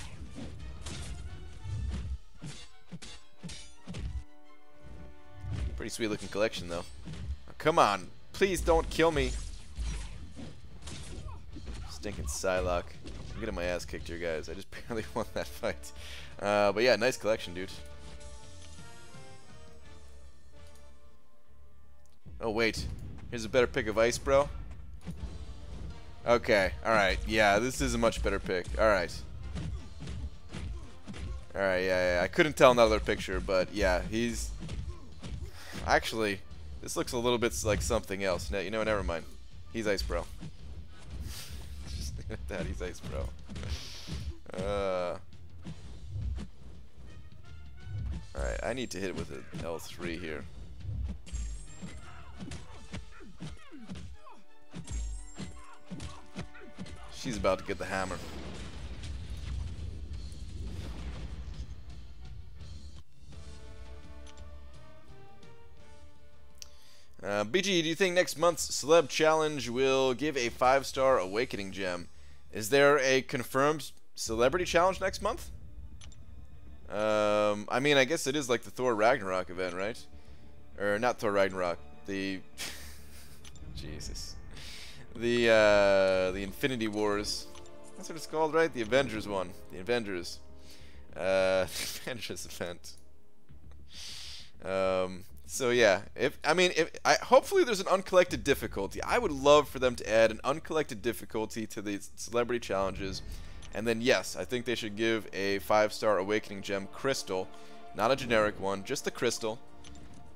Pretty sweet looking collection, though. Oh, come on. Please don't kill me. Stinking Psylocke. I'm getting my ass kicked here, guys. I just barely won that fight. But yeah, nice collection, dude. Oh, wait. Here's a better pick of Ice, bro. Okay, alright. Yeah, this is a much better pick. Alright. Alright, yeah. I couldn't tell another picture, but yeah, he's... Actually, this looks a little bit like something else. You know, never mind. He's Ice Bro. Just look at that, he's Ice Bro. Alright, I need to hit it with an L3 here. She's about to get the hammer. BG, do you think next month's Celeb Challenge will give a 5-star Awakening Gem? Is there a confirmed Celebrity Challenge next month? I mean, I guess it is like the Thor Ragnarok event, right? Or not Thor Ragnarok, the... Jesus. The Infinity Wars. That's what it's called, right? The Avengers one. The Avengers. The Avengers event. So yeah, hopefully there's an uncollected difficulty. I would love for them to add an uncollected difficulty to the celebrity challenges, and then yes, I think they should give a 5-star Awakening Gem crystal, not a generic one, just the crystal.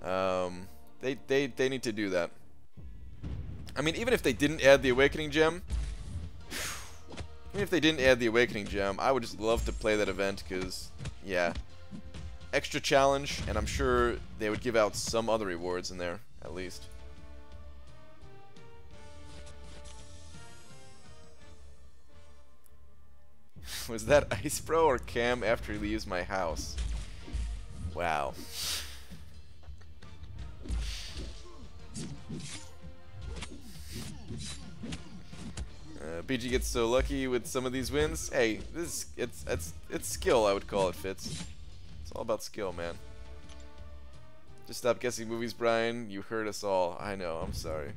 They need to do that. I mean, even if they didn't add the Awakening Gem, I would just love to play that event, because yeah. extra challenge, and I'm sure they would give out some other rewards in there, at least. Was that Ice Bro or Cam after he leaves my house? Wow. BG gets so lucky with some of these wins. Hey, it's skill, I would call it, Fitz. It's all about skill, man. Just stop guessing movies, Brian. You hurt us all. I know, I'm sorry.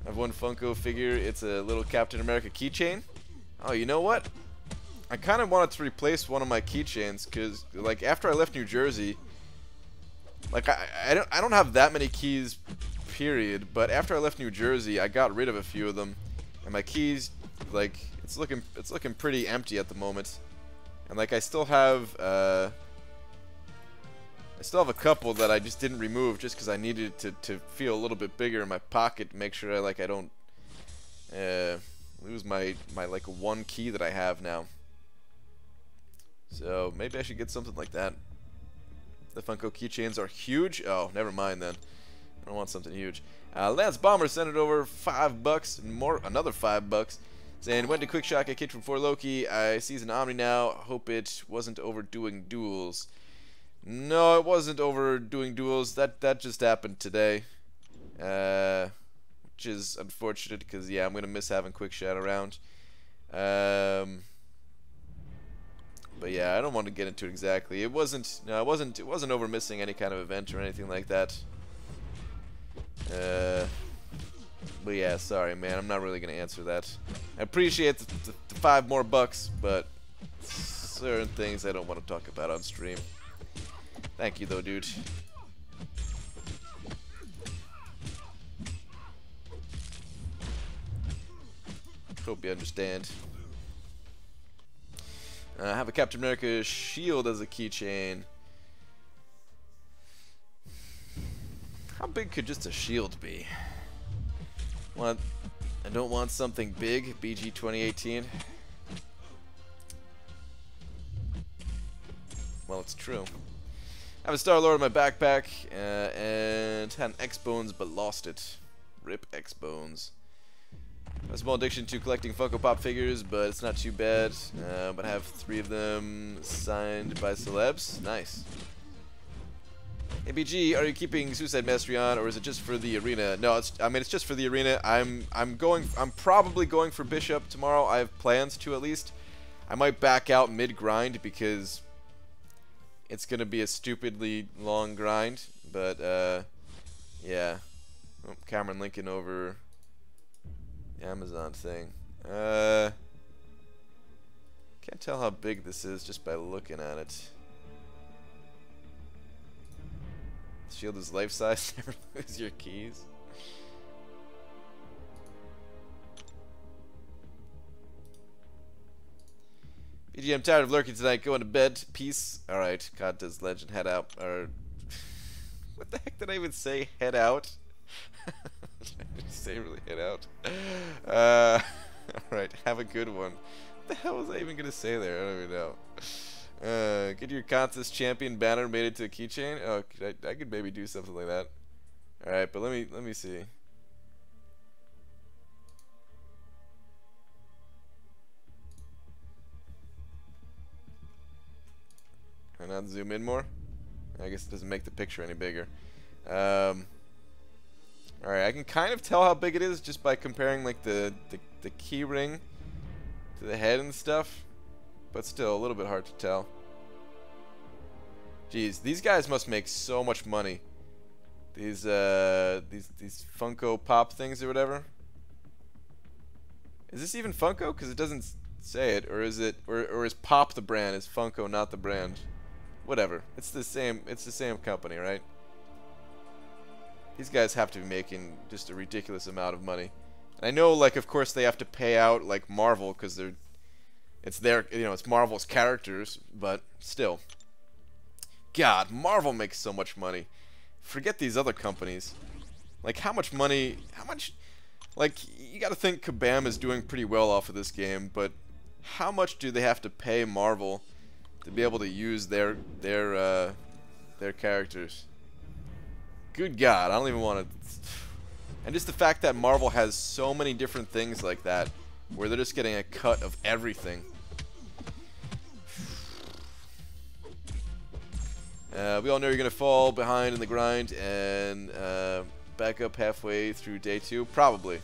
I have one Funko figure. It's a little Captain America keychain. Oh, you know what? I kind of wanted to replace one of my keychains because, like, after I left New Jersey, like, I don't have that many keys, period. But after I left New Jersey, I got rid of a few of them, and my keys, like, it's looking pretty empty at the moment. And like, I still have a couple that I just didn't remove just because I needed it to feel a little bit bigger in my pocket to make sure I don't lose my like one key that I have now. So maybe I should get something like that. The Funko keychains are huge. Oh, never mind then. I don't want something huge. Lance Bomber sent it over $5 and more, another $5, saying went to Quick Shot, get kicked from 4 Loki. I sees an Omni now. Hope it wasn't overdoing duels. No, it wasn't overdoing duels. That just happened today. Which is unfortunate because yeah, I'm gonna miss having Quick Shot around. But yeah, I don't want to get into it exactly. It wasn't over missing any kind of event or anything like that. But yeah, sorry man, I'm not really gonna answer that. I appreciate the $5 more, but certain things I don't want to talk about on stream. Thank you though, dude. Hope you understand. I have a Captain America shield as a keychain. How big could just a shield be? I don't want something big. BG 2018. Well, it's true. I have a Star-Lord in my backpack and had an X-Bones but lost it. Rip X-Bones. A small addiction to collecting Funko Pop figures, but it's not too bad. But I have 3 of them signed by celebs. Nice. ABG, are you keeping Suicide Mastery on, or is it just for the arena? No, it's just for the arena. I'm probably going for Bishop tomorrow. I have plans to, at least. I might back out mid-grind because it's gonna be a stupidly long grind. But yeah. Oh, Cameron Lincoln over the Amazon thing. Can't tell how big this is just by looking at it. Shield is life size. Never lose your keys. BG, I'm tired of lurking tonight. Going to bed. Peace. Alright. Contest Legend. Head out. Or what the heck did I even say? Head out? Did I say really head out? Alright. Have a good one. What the hell was I even going to say there? I don't even know. Get your Contest Champion banner made into a keychain. Oh, I could maybe do something like that. All right, but let me see. Can I not zoom in more? I guess it doesn't make the picture any bigger. All right, I can kind of tell how big it is just by comparing like the key ring to the head and stuff. But still, a little bit hard to tell. Jeez, these guys must make so much money. These Funko Pop things or whatever. Is this even Funko? Because it doesn't say it, or is it, or is Pop the brand? Is Funko not the brand? Whatever. It's the same. It's the same company, right? These guys have to be making just a ridiculous amount of money. And I know, like, of course, they have to pay out like Marvel because they're. It's their, it's Marvel's characters, but still. God, Marvel makes so much money. Forget these other companies. Like, how much money, like, you gotta think Kabam is doing pretty well off of this game, but how much do they have to pay Marvel to be able to use their characters. Good God, I don't even want to. And just the fact that Marvel has so many different things like that, where they're just getting a cut of everything. We all know you're gonna fall behind in the grind and back up halfway through day 2, probably.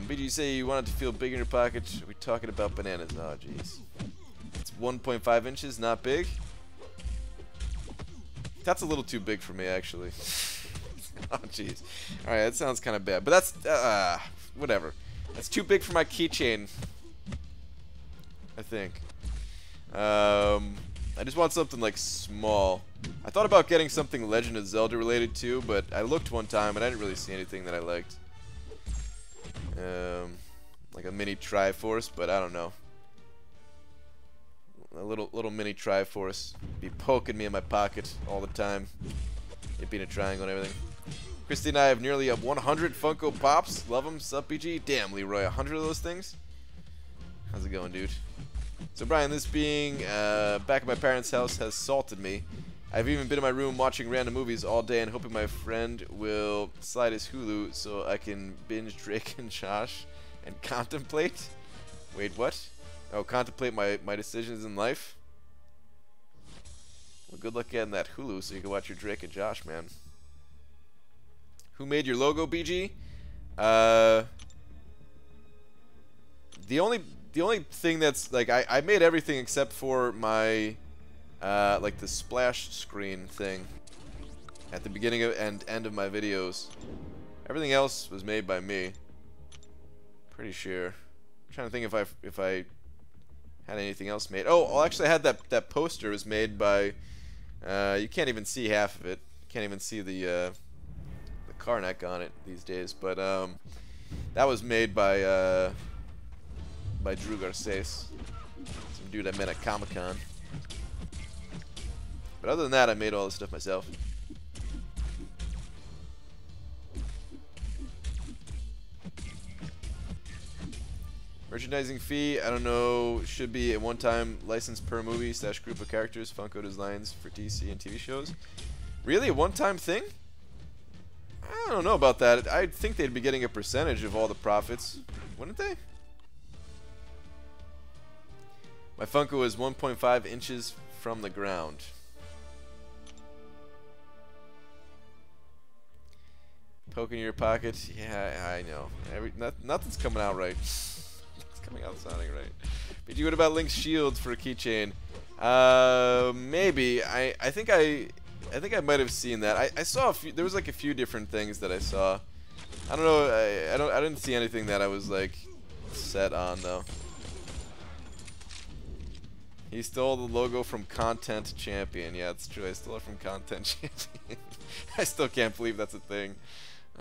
BG, you say you want it to feel big in your pocket. Are we talking about bananas? Oh, jeez. It's 1.5 inches, not big. That's a little too big for me, actually. Oh, jeez. Alright, that sounds kind of bad. But that's, whatever. That's too big for my keychain, I think. I just want something, like, small. I thought about getting something Legend of Zelda related, too, but I looked one time, and I didn't really see anything that I liked. Like a mini Triforce, but I don't know. A little mini Triforce be poking me in my pocket all the time. It being a triangle and everything. Christy and I have nearly 100 Funko Pops. Love them. Sup, BG? Damn, Leroy, 100 of those things? How's it going, dude? So, Brian, this being back at my parents' house has salted me. I've even been in my room watching random movies all day and hoping my friend will slide his Hulu so I can binge Drake and Josh and contemplate. Wait, what? Oh, contemplate my decisions in life? Well, good luck getting that Hulu so you can watch your Drake and Josh, man. Who made your logo, BG? The only thing that's, like, I made everything except for my... like the splash screen thing at the beginning of and end of my videos. Everything else was made by me. Pretty sure. I'm trying to think if I had anything else made. Oh, well, actually I had that poster was made by you can't even see half of it. Can't even see the Karnak on it these days, but that was made by Drew Garces, some dude I met at Comic-Con. But other than that, I made all this stuff myself. Merchandising fee, I don't know, should be a one-time license per movie / group of characters Funko designs for DC and TV shows. Really? A one-time thing? I don't know about that. I think they'd be getting a percentage of all the profits. Wouldn't they? My Funko is 1.5 inches from the ground. Poking your pocket? Yeah, I know. Nothing's coming out right. It's coming out sounding right. But what about Link's shield for a keychain? Maybe. I think I might have seen that. I saw a few. There was like a few different things that I saw. I don't know. I didn't see anything that I was like set on though. He stole the logo from ContestChampion. Yeah, it's true. I stole it from ContestChampion. I still can't believe that's a thing.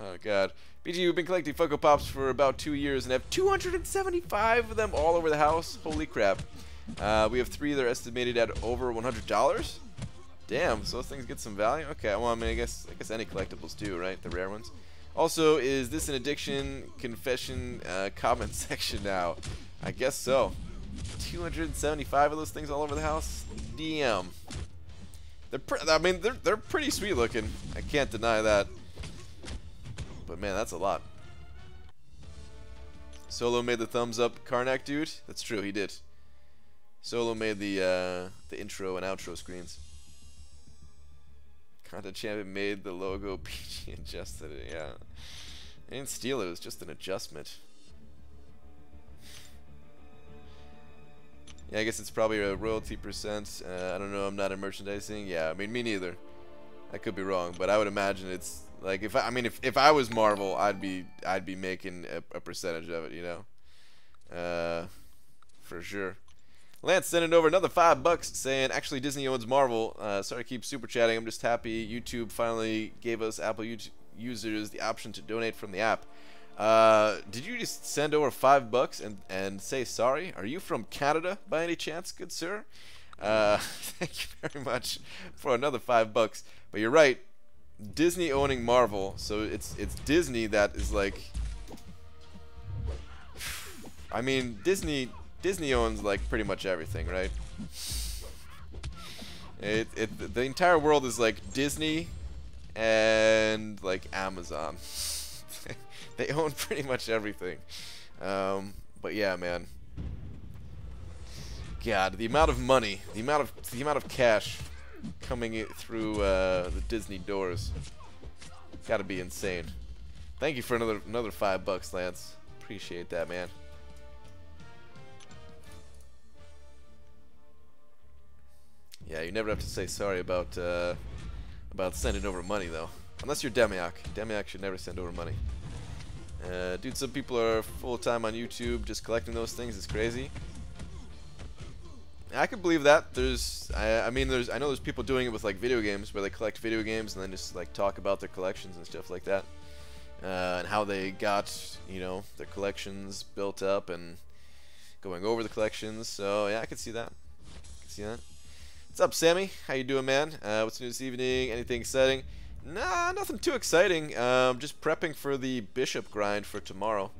Oh, God. BG, you've been collecting Funko Pops for about 2 years and have 275 of them all over the house. Holy crap. We have 3 that are estimated at over $100. Damn, so those things get some value? Okay, well, I mean, I guess any collectibles do, right? The rare ones. Also, is this an addiction confession comment section now? I guess so. 275 of those things all over the house? DM. They're pretty sweet looking. I can't deny that. But man, that's a lot. Solo made the thumbs up Karnak dude. That's true, he did. Solo made the intro and outro screens. ContestChampion made the logo. PG adjusted it. Yeah, I didn't steal it. It was just an adjustment. Yeah, I guess it's probably a royalty percent. I don't know. I'm not in merchandising. Yeah, I mean, me neither. I could be wrong, but I would imagine it's like if I was Marvel, I'd be making a percentage of it, you know. For sure. Lance sending over another $5 saying, actually Disney owns Marvel. Sorry to keep super chatting. I'm just happy YouTube finally gave us Apple users the option to donate from the app. Did you just send over $5 and say sorry? Are you from Canada by any chance, good sir? Thank you very much for another $5. But you're right, Disney owning Marvel, so it's Disney that is like I mean, Disney owns like pretty much everything, right? The entire world is like Disney and like Amazon. They own pretty much everything. But yeah, man. God, the amount of money, the amount of cash coming through the Disney doors, gotta be insane. Thank you for another $5, Lance. Appreciate that, man. Yeah, you never have to say sorry about sending over money, though. Unless you're Demiak. Demiak should never send over money. Dude, some people are full-time on YouTube just collecting those things. It's crazy. I could believe that. I know there's people doing it with like video games where they collect video games and then just like talk about their collections and stuff like that, and how they got, you know, their collections built up and going over the collections. So yeah, I could see that. What's up, Sammy? How you doing, man? What's new this evening? Anything exciting? Nah, nothing too exciting. Just prepping for the Bishop grind for tomorrow.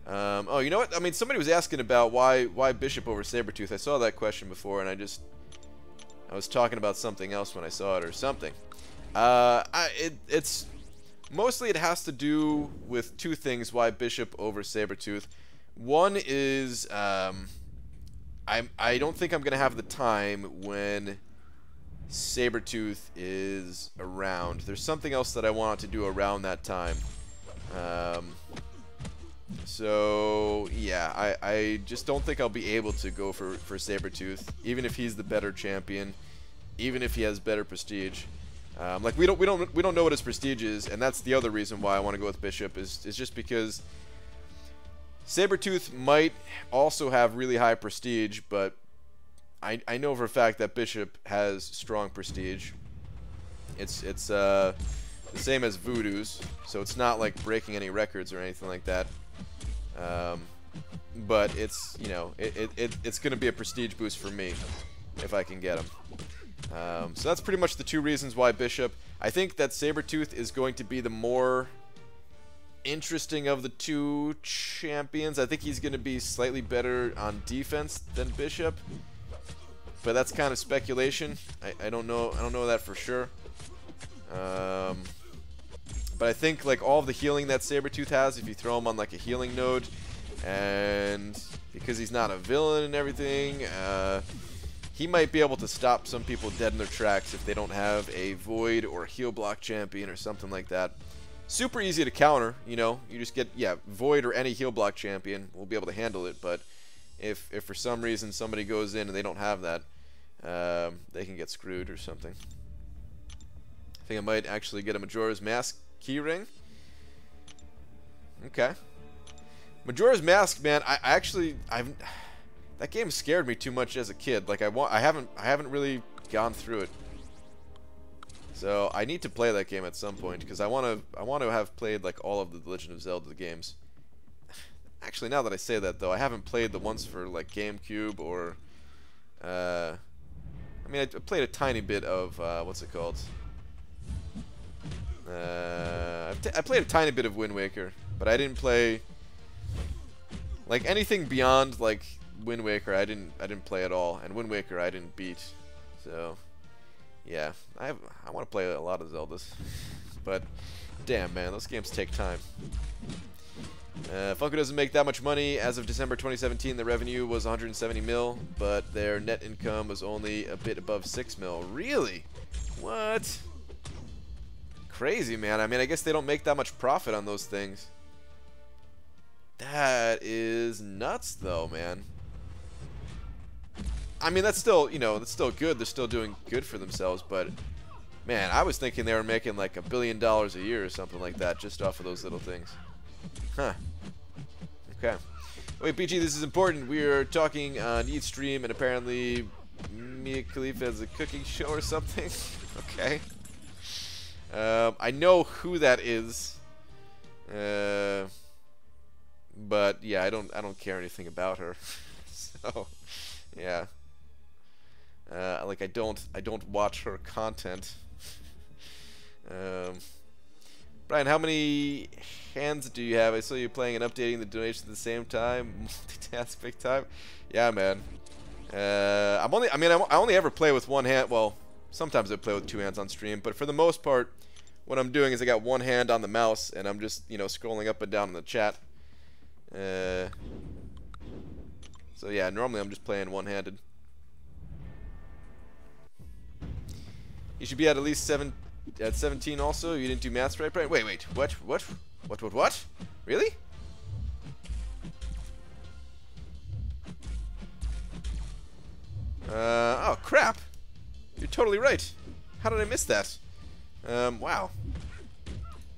Oh, you know what? I mean, somebody was asking about why Bishop over Sabretooth. I saw that question before, and I was talking about something else when I saw it, or something. It's mostly, it has to do with two things why Bishop over Sabretooth. One is I don't think I'm gonna have the time when Sabretooth is around. There's something else that I want to do around that time. So yeah, I just don't think I'll be able to go for Sabretooth, even if he's the better champion, even if he has better prestige. Like we don't know what his prestige is, and that's the other reason why I want to go with Bishop is just because Sabretooth might also have really high prestige, but I know for a fact that Bishop has strong prestige. It's the same as Voodoo's, so it's not like breaking any records or anything like that. But it's, you know, it's gonna be a prestige boost for me if I can get him. So that's pretty much the two reasons why Bishop. I think that Sabretooth is going to be the more interesting of the two champions. I think he's going to be slightly better on defense than Bishop, but that's kind of speculation. I don't know that for sure. But I think like all of the healing that Sabretooth has, if you throw him on like a healing node, and because he's not a villain and everything, he might be able to stop some people dead in their tracks if they don't have a Void or heal block champion or something like that. Super easy to counter, you know. You just get, yeah, Void or any heal block champion will be able to handle it. But if for some reason somebody goes in and they don't have that, they can get screwed or something. I think I might actually get a Majora's Mask keyring. Okay. Majora's Mask, man. That game scared me too much as a kid. Like I haven't really gone through it. So I need to play that game at some point because I want to have played like all of the Legend of Zelda games. Actually, now that I say that though, I haven't played the ones for like GameCube or I mean, I played a tiny bit of what's it called? I played a tiny bit of Wind Waker, but I didn't play like anything beyond like Wind Waker. I didn't play at all, and Wind Waker I didn't beat. So yeah, I want to play a lot of Zeldas, but damn, man, those games take time. Funko doesn't make that much money. As of December 2017, the revenue was 170 mil, but their net income was only a bit above 6 mil. Really? What? Crazy, man. I mean, I guess they don't make that much profit on those things. That is nuts, though, man. I mean, that's still, you know, that's still good. They're still doing good for themselves, but man, I was thinking they were making like $1 billion a year or something like that just off of those little things. Huh. Okay. Wait, BG, this is important. We are talking on each stream, and apparently Mia Khalifa has a cooking show or something. Okay. I know who that is. But yeah, I don't care anything about her. So, yeah. Like I don't watch her content. Brian, how many hands do you have? I saw you playing and updating the donations at the same time. Multitask big time. Yeah, man. I only ever play with one hand. Well, sometimes I play with two hands on stream, but for the most part, what I'm doing is I got one hand on the mouse and I'm just, you know, scrolling up and down in the chat. So yeah, normally I'm just playing one-handed. You should be at least 17 also. You didn't do maths right, Brian? Wait, what? Really? Oh crap! You're totally right. How did I miss that? Wow.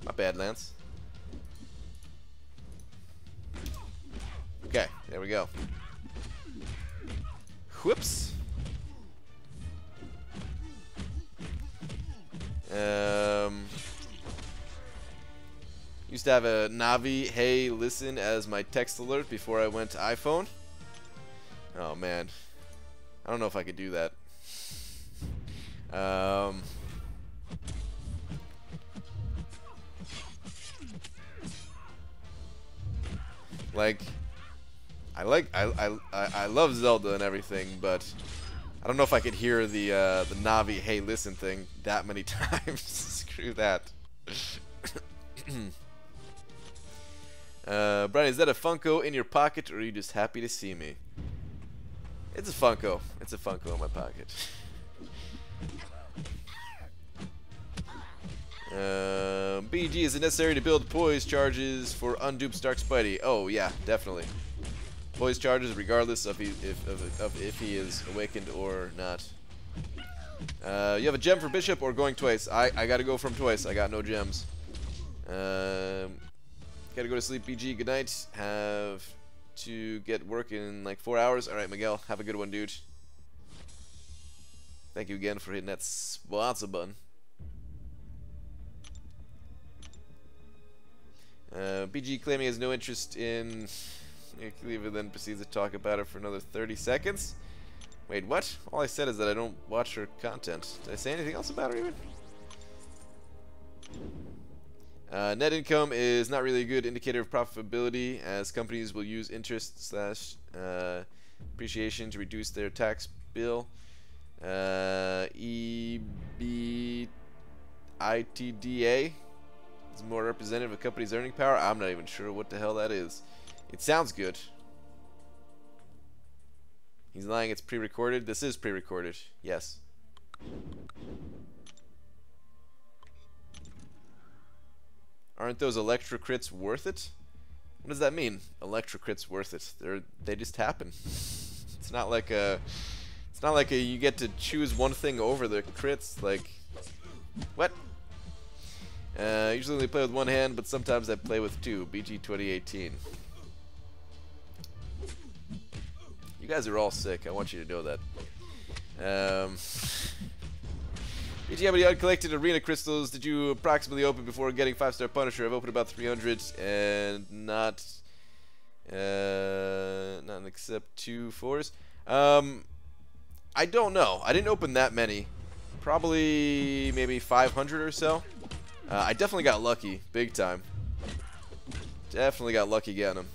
My bad, Lance. Okay, there we go. Whoops. Used to have a Navi hey listen as my text alert before I went to iPhone. Oh man, I don't know if I could do that. Like I love Zelda and everything, but I don't know if I could hear the Navi hey listen thing that many times. Screw that. Brian, is that a Funko in your pocket, or are you just happy to see me? It's a Funko. It's a Funko in my pocket. BG, is it necessary to build poise charges for unduped Stark Spidey? Oh yeah, definitely. Poise charges regardless of if he is awakened or not. You have a gem for Bishop or going twice? I gotta go from twice. I got no gems. Gotta go to sleep, BG. Good night. Have to get work in like 4 hours. Alright, Miguel. Have a good one, dude. Thank you again for hitting that sponsor button. BG claiming he has no interest in Cleaver, then proceeds to talk about it for another 30 seconds. Wait, what? All I said is that I don't watch her content. Did I say anything else about her even? Net income is not really a good indicator of profitability, as companies will use interest / appreciation to reduce their tax bill. EBITDA is more representative of a company's earning power. I'm not even sure what the hell that is. It sounds good. He's lying, it's pre-recorded. This is pre-recorded. Yes. Aren't those electro crits worth it? What does that mean? Electro crits worth it. They just happen. It's not like a you get to choose one thing over the crits. Like what? Usually only play with one hand, but sometimes I play with two. BG 2018. You guys are all sick. I want you to know that. BG, how many uncollected arena crystals did you approximately open before getting 5-star Punisher? I've opened about 300 and not except 2 4s. I don't know. I didn't open that many. Probably maybe 500 or so. I definitely got lucky, big time. Definitely got lucky getting them.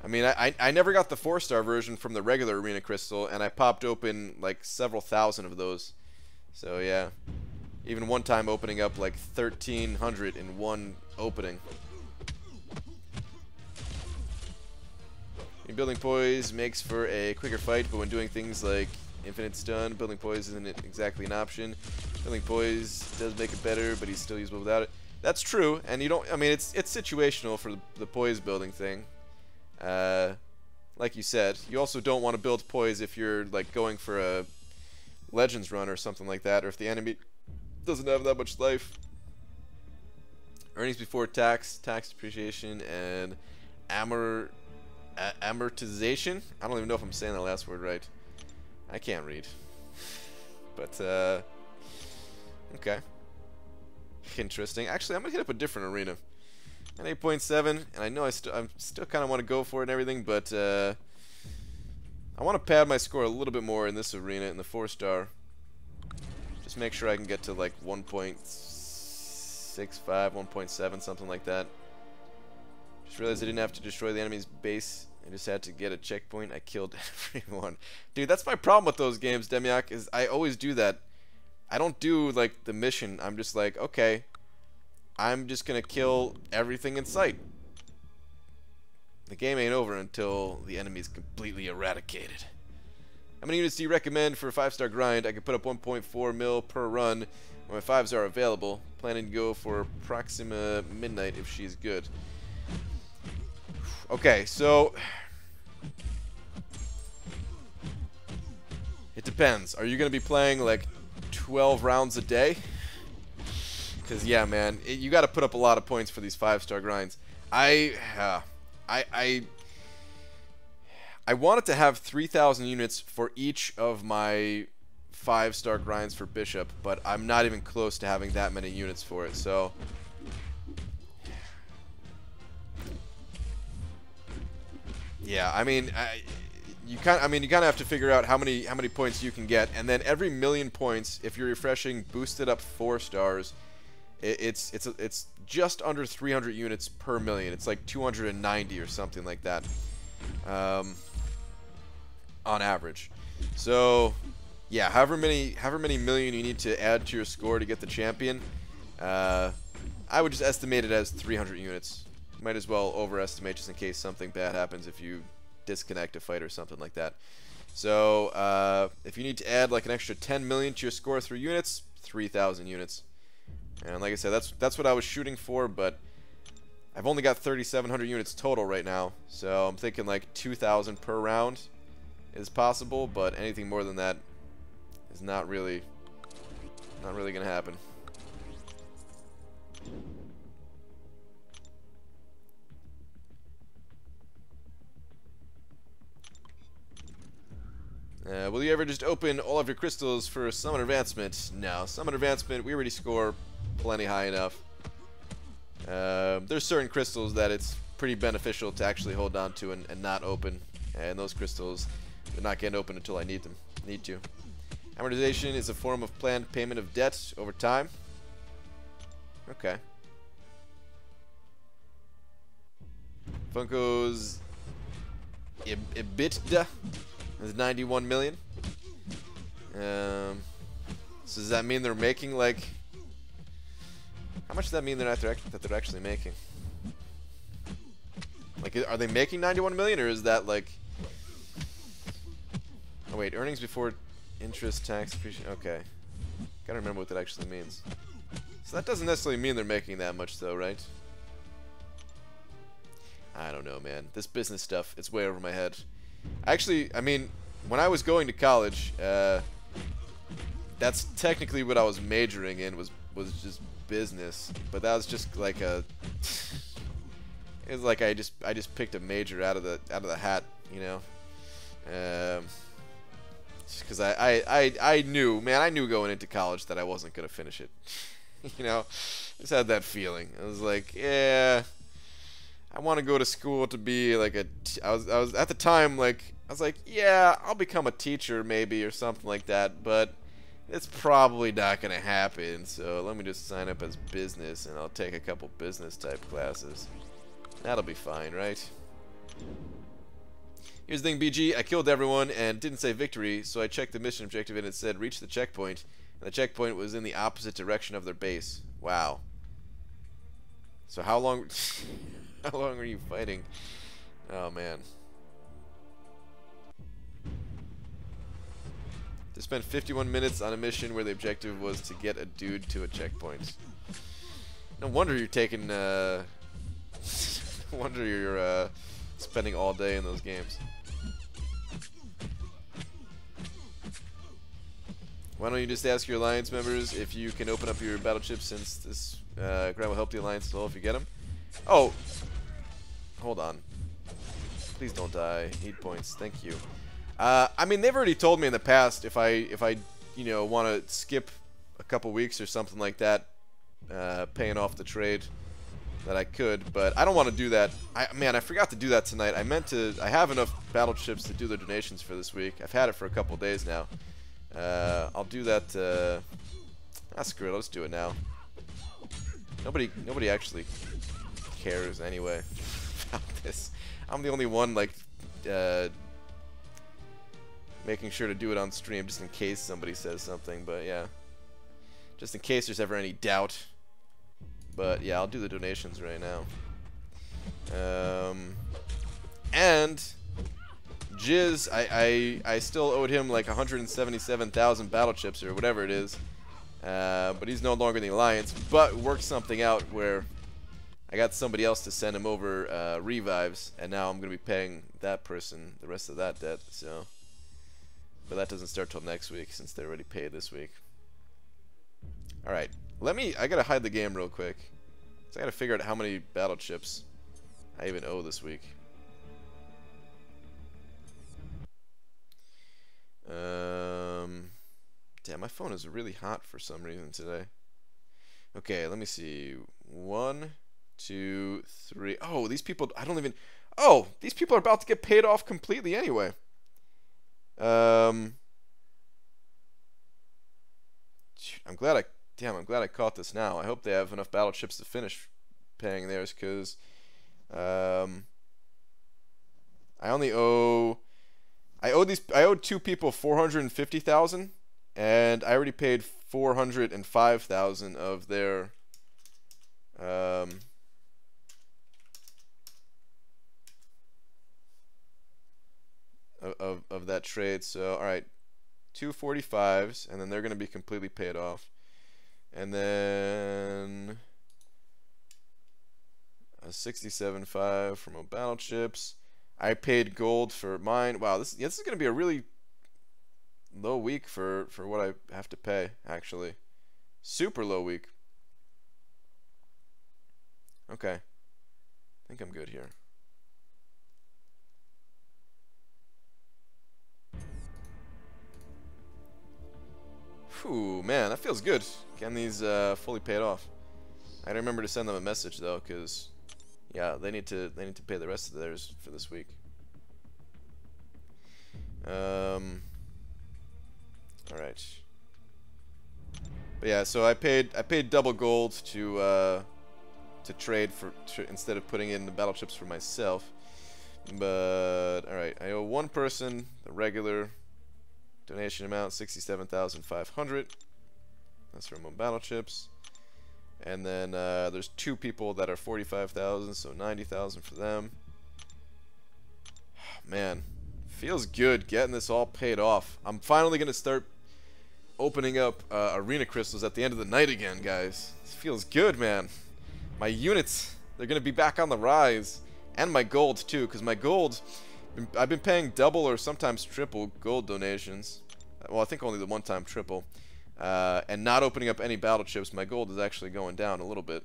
I mean, I never got the 4-star version from the regular arena crystal, and I popped open like several thousand of those. So yeah, even one time opening up like 1,300 in one opening. Building poise makes for a quicker fight, but when doing things like infinite stun, building poise isn't exactly an option. Building poise does make it better, but he's still usable without it. That's true, and you don't. I mean, it's situational for the poise building thing. Like you said, you also don't want to build poise if you're like going for a Legends run or something like that, or if the enemy doesn't have that much life. Earnings before tax, tax depreciation, and amortization. I don't even know if I'm saying that last word right. I can't read. But okay. Interesting. Actually, I'm gonna hit up a different arena. At 8.7, and I know I still kind of want to go for it and everything, but I want to pad my score a little bit more in this arena, in the 4-star. Just make sure I can get to like 1.7 1.65, 1.7, something like that. Just realized I didn't have to destroy the enemy's base. I just had to get a checkpoint. I killed everyone. Dude, that's my problem with those games, Demiak, is I always do that. I don't do, like, the mission. I'm just like, okay, I'm just gonna kill everything in sight. The game ain't over until the enemy's completely eradicated. How many units do you recommend for a 5-star grind? I can put up 1.4 mil per run when my 5s are available. Planning to go for Proxima Midnight if she's good. Okay, so it depends. Are you going to be playing like 12 rounds a day? Because yeah, man, you got to put up a lot of points for these 5-star grinds. I wanted to have 3,000 units for each of my 5-star grinds for Bishop, but I'm not even close to having that many units for it. So yeah, I mean, you kind of have to figure out how many points you can get, and then every million points, if you're refreshing boosted up 4 stars, it's just under 300 units per million. It's like 290 or something like that, on average. So yeah, however many million you need to add to your score to get the champion, I would just estimate it as 300 units. Might as well overestimate just in case something bad happens if you disconnect a fight or something like that. So if you need to add like an extra 10 million to your score through units, 3,000 units. And like I said, that's what I was shooting for, but I've only got 3,700 units total right now, so I'm thinking like 2,000 per round is possible, but anything more than that is not really gonna happen. Will you ever just open all of your crystals for summon advancement? No, summon advancement, we already score plenty high enough. There's certain crystals that it's pretty beneficial to actually hold on to and not open, and those crystals, they're not getting open until I need to. Amortization is a form of planned payment of debt over time. Okay. Funko's EBITDA is 91 million. So does that mean they're making like? How much does that mean that they're actually making? Like, are they making 91 million, or is that like? Oh wait, earnings before interest, tax, depreciation. Okay, gotta remember what that actually means. So that doesn't necessarily mean they're making that much, though, right? I don't know, man. This business stuff, it's way over my head. Actually, I mean, when I was going to college, that's technically what I was majoring in, was just business. But that was just like a, it was like I just picked a major out of the hat, you know. Because I knew, man, I knew going into college that I wasn't gonna finish it. You know, just had that feeling. I was like, yeah, I want to go to school to be like I was at the time, like, I was like, yeah, I'll become a teacher maybe or something like that, but it's probably not gonna happen. So let me just sign up as business, and I'll take a couple business type classes. That'll be fine, right? Here's the thing, BG. I killed everyone and didn't say victory, so I checked the mission objective and it said reach the checkpoint. And the checkpoint was in the opposite direction of their base. Wow. So how long how long are you fighting? Oh man. To spend 51 minutes on a mission where the objective was to get a dude to a checkpoint. No wonder you're taking no wonder you're spending all day in those games. Why don't you just ask your Alliance members if you can open up your battle chips, since this grind will help the Alliance as well if you get them? Oh! Hold on. Please don't die. Need points. Thank you. I mean, they've already told me in the past if I you know, want to skip a couple weeks or something like that, paying off the trade, that I could, but I don't want to do that. Man, I forgot to do that tonight. I meant to. I have enough battle chips to do the donations for this week. I've had it for a couple days now. I'll do that. Screw it. Let's do it now. Nobody actually cares anyway about this. I'm the only one like making sure to do it on stream just in case somebody says something, but yeah. Just in case there's ever any doubt. But yeah, I'll do the donations right now. And Jizz, I still owed him like 177,000 battle chips or whatever it is. But he's no longer in the alliance. But worked something out where I got somebody else to send him over revives, and now I'm gonna be paying that person the rest of that debt. So, but that doesn't start till next week since they already paid this week. All right, I gotta hide the game real quick. So I gotta figure out how many battle chips I even owe this week. Damn, my phone is really hot for some reason today. Okay, let me see. 1, 2, 3. Oh, these people, I don't even... Oh, these people are about to get paid off completely anyway. I'm glad I caught this now. I hope they have enough battle chips to finish paying theirs, because I owed 2 people 450,000, and I already paid 405,000 of their of that trade. So all right, 2 45s, and then they're going to be completely paid off. And then a 67.5 from a battle chips. I paid gold for mine. Wow, this is going to be a really low week for what I have to pay, actually. Super low week. Okay. I think I'm good here. Whew, man, that feels good. Getting these fully paid off. I remember to send them a message though, because yeah, they need to pay the rest of theirs for this week. All right. But yeah, so I paid double gold to trade instead of putting in the battle chips for myself. But all right, I owe one person the regular donation amount, 67,500. That's from my battle chips. And then there's 2 people that are 45,000, so 90,000 for them. Man, feels good getting this all paid off. I'm finally gonna start opening up arena crystals at the end of the night again, guys. This feels good, man. My units, they're gonna be back on the rise, and my gold too, because my gold, I've been paying double or sometimes triple gold donations. Well, I think only the one time triple. And not opening up any battle chips, my gold is actually going down a little bit.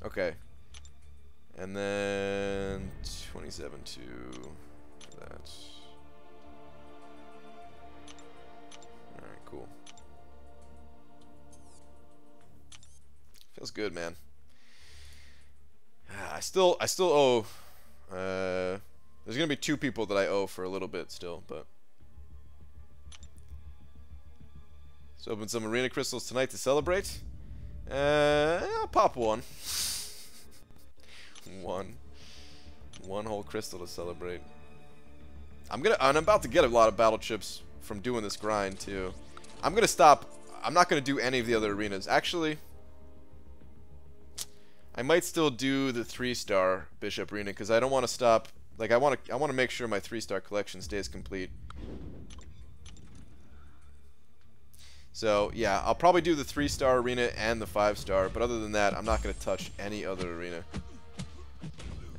Okay. And then 27.2 for that. Alright, cool. Feels good, man. I still owe there's gonna be 2 people that I owe for a little bit still, but let's open some arena crystals tonight to celebrate. I'll pop one. One whole crystal to celebrate. I'm about to get a lot of battle chips from doing this grind too. I'm gonna stop. I'm not gonna do any of the other arenas. Actually, I might still do the 3-star Bishop arena because I don't want to stop. Like I want to make sure my 3-star collection stays complete. So yeah, I'll probably do the 3-star arena and the 5-star, but other than that, I'm not gonna touch any other arena.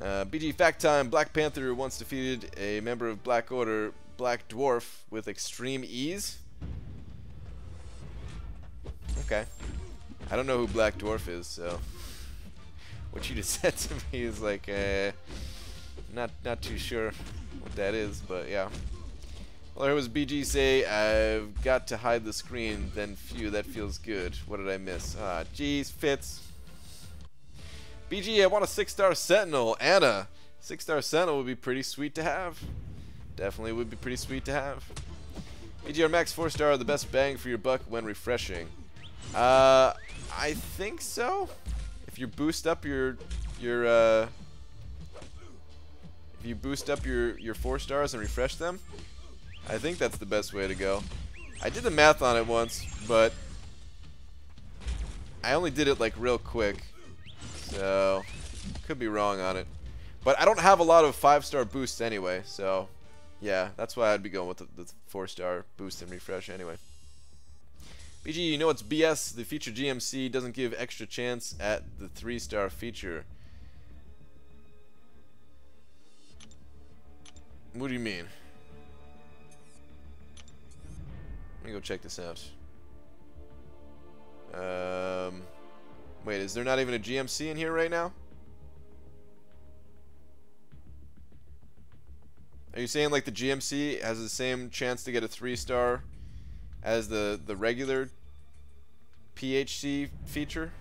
BG Fact Time: Black Panther once defeated a member of Black Order, Black Dwarf, with extreme ease. Okay, I don't know who Black Dwarf is, so what you just said to me is like, not too sure what that is, but yeah. Well, there was BG say, I've got to hide the screen, then phew, that feels good. What did I miss? Ah, geez, Fitz. BG, I want a 6-star Sentinel. Anna, 6-star Sentinel would be pretty sweet to have. Definitely would be pretty sweet to have. BG, our max 4-star, the best bang for your buck when refreshing. I think so. If you boost up your 4 stars and refresh them, I think that's the best way to go. I did the math on it once, but I only did it like real quick, so could be wrong on it. But I don't have a lot of 5-star boosts anyway, so yeah, that's why I'd be going with the 4-star boost and refresh anyway. BG, you know it's BS. The feature GMC doesn't give extra chance at the 3-star feature. What do you mean? Let me go check this out. Wait, is there not even a GMC in here right now? Are you saying like the GMC has the same chance to get a 3-star as the regular PHC feature?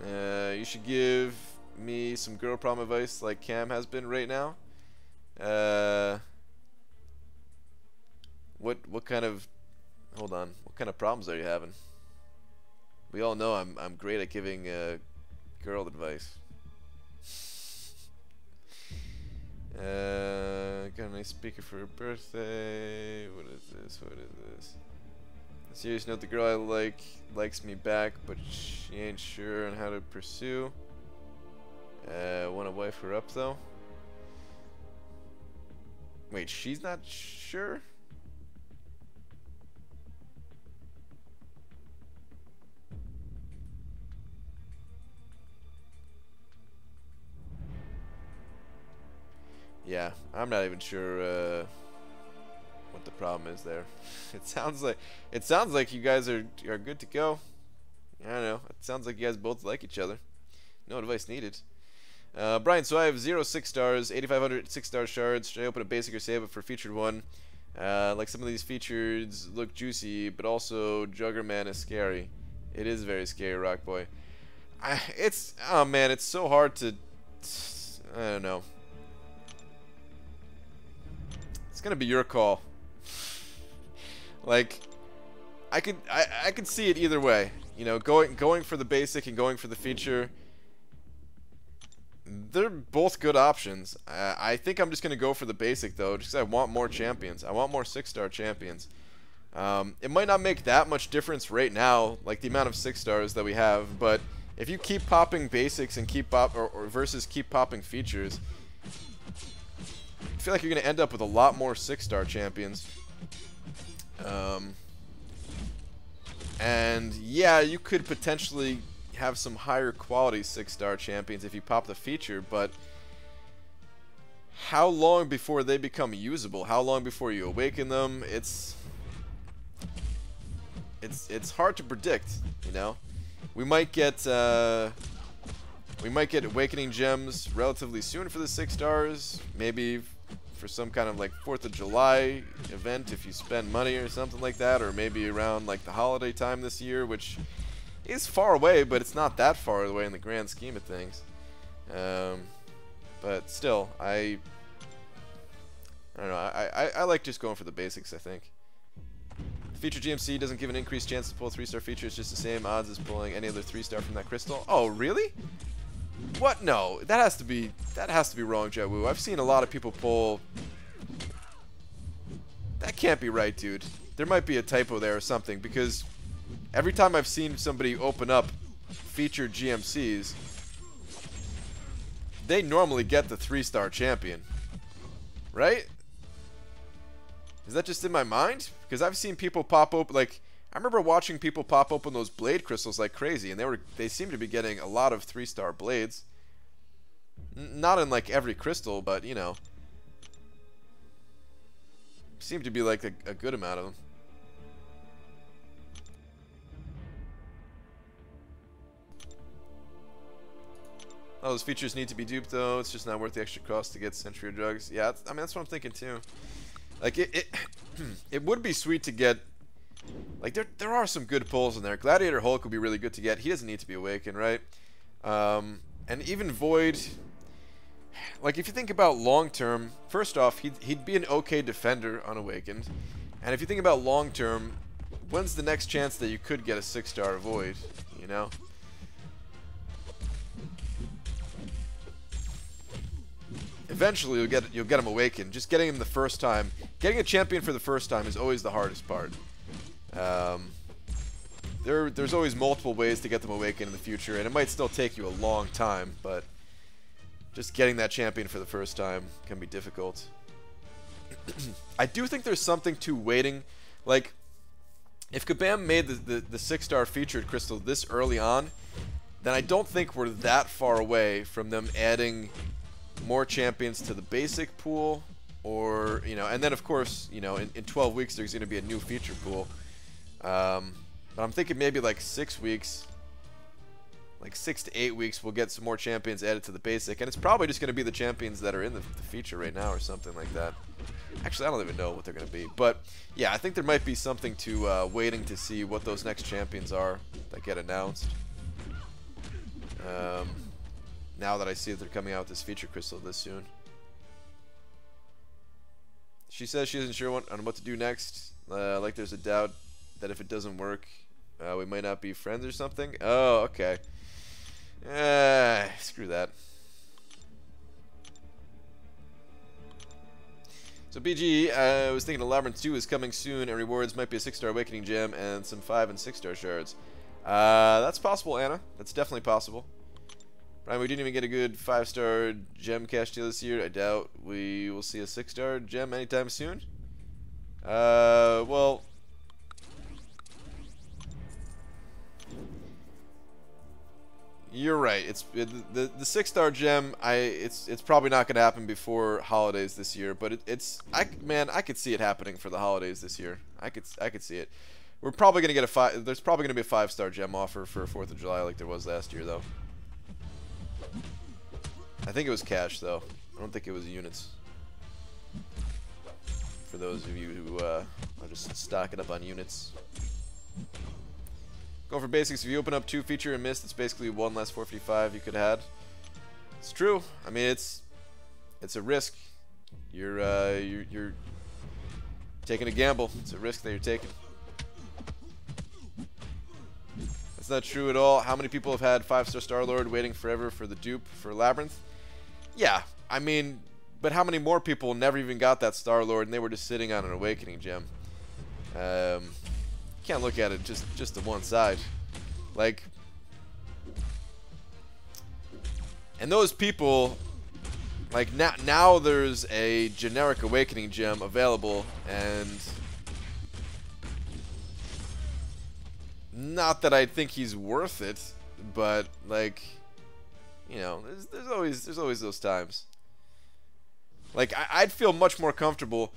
You should give me some girl problem advice like Cam has been right now. What kind of, hold on, what kind of problems are you having? We all know I'm great at giving girl advice. Got a nice speaker for her birthday. What is this? What is this? On a serious note, the girl I like likes me back, but she ain't sure on how to pursue. Want to wife her up though? Wait, she's not sure? Yeah, I'm not even sure what the problem is there. It sounds like you guys are good to go. I don't know. It sounds like you guys both like each other. No advice needed. Brian, so I have 0 6-stars, 8,500 6-star shards. Should I open a basic or save it for featured one? Like some of these features look juicy, but also Juggerman is scary. It is very scary, Rock Boy. Oh man, it's so hard to. I don't know. It's gonna be your call. Like, I could see it either way. You know, going for the basic and going for the feature. They're both good options. I think I'm just gonna go for the basic though, just because I want more champions. I want more 6-star champions. It might not make that much difference right now, like the amount of 6-stars that we have, but if you keep popping basics and keep versus keep popping features, I feel like you're gonna end up with a lot more 6-star champions. And yeah, you could potentially have some higher quality 6-star champions if you pop the feature, but how long before they become usable? How long before you awaken them? It's hard to predict, you know. We might get awakening gems relatively soon for the 6-stars, maybe for some kind of like 4th of July event if you spend money or something like that, or maybe around like the holiday time this year, which is far away, but it's not that far away in the grand scheme of things. But still, I don't know. I like just going for the basics, I think. The feature GMC doesn't give an increased chance to pull a 3-star feature. It's just the same odds as pulling any other 3-star from that crystal. Oh, really? What? No, that has to be wrong, Jawu. I've seen a lot of people pull. That can't be right, dude. There might be a typo there or something, because every time I've seen somebody open up featured GMCs, they normally get the 3-star champion. Right? Is that just in my mind? Because I've seen people pop open, like, I remember watching people pop open those blade crystals like crazy, and they seem to be getting a lot of 3-star blades. Not in like every crystal, but you know, seem to be like a good amount of them. Oh, those features need to be duped though. It's just not worth the extra cost to get Sentry or drugs. Yeah, I mean that's what I'm thinking too. Like it would be sweet to get. Like there are some good pulls in there. Gladiator Hulk would be really good to get. He doesn't need to be awakened, right? And even Void. Like if you think about long term, first off, he'd be an okay defender unawakened. And if you think about long term, when's the next chance that you could get a 6-star Void, you know? Eventually you'll get him awakened. Just getting him the first time, getting a champion for the first time is always the hardest part. There's always multiple ways to get them awakened in the future, and it might still take you a long time, but just getting that champion for the first time can be difficult. I do think there's something to waiting. Like, if Kabam made the 6-star featured crystal this early on, then I don't think we're that far away from them adding more champions to the basic pool, or, you know, and then of course, you know, in 12 weeks there's going to be a new feature pool. But I'm thinking maybe like 6 weeks, like 6 to 8 weeks, we'll get some more champions added to the basic, and it's probably just going to be the champions that are in the feature right now or something like that. Actually, I don't even know what they're going to be, but yeah, I think there might be something to waiting to see what those next champions are that get announced. Now that I see that they're coming out with this feature crystal this soon. She says she isn't sure on what to do next. Like there's a doubt that if it doesn't work, we might not be friends or something. Oh, okay. Screw that. So BG, I was thinking the Labyrinth 2 is coming soon, and rewards might be a 6-star Awakening Gem and some 5 and 6-star shards. That's possible, Anna. That's definitely possible. Brian, we didn't even get a good 5-star gem cash deal this year. I doubt we will see a 6-star gem anytime soon. Well, you're right. It's the 6-star gem. It's probably not going to happen before holidays this year, but I could see it happening for the holidays this year. I could see it. We're probably going to get there's probably going to be a 5-star gem offer for 4th of July like there was last year though. I think it was cash, though. I don't think it was units. For those of you who are just stocking up on units. Going for basics, if you open up 2 feature and miss, it's basically 1 less 455 you could have had. It's true. I mean, it's a risk. You're taking a gamble. It's a risk that you're taking. That's not true at all. How many people have had 5-star Star-Lord waiting forever for the dupe for Labyrinth? Yeah, I mean, but how many more people never even got that Star-Lord and they were just sitting on an Awakening Gem? Can't look at it just to one side. Like, and those people, like, now there's a generic Awakening Gem available, and not that I think he's worth it, but like, you know, there's always those times. Like, I'd feel much more comfortable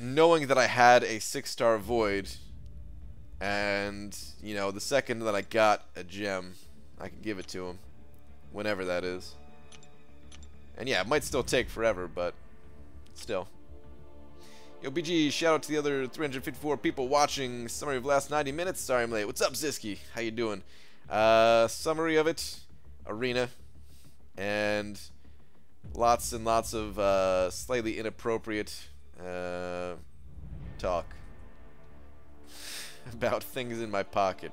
knowing that I had a 6-star Void, and, you know, the second that I got a gem, I could give it to him, whenever that is. And yeah, it might still take forever, but still. Yo, BG, shout out to the other 354 people watching. Summary of last 90 minutes. Sorry I'm late. What's up, Zisky? How you doing? Summary of it. Arena. And lots and lots of slightly inappropriate talk about things in my pocket.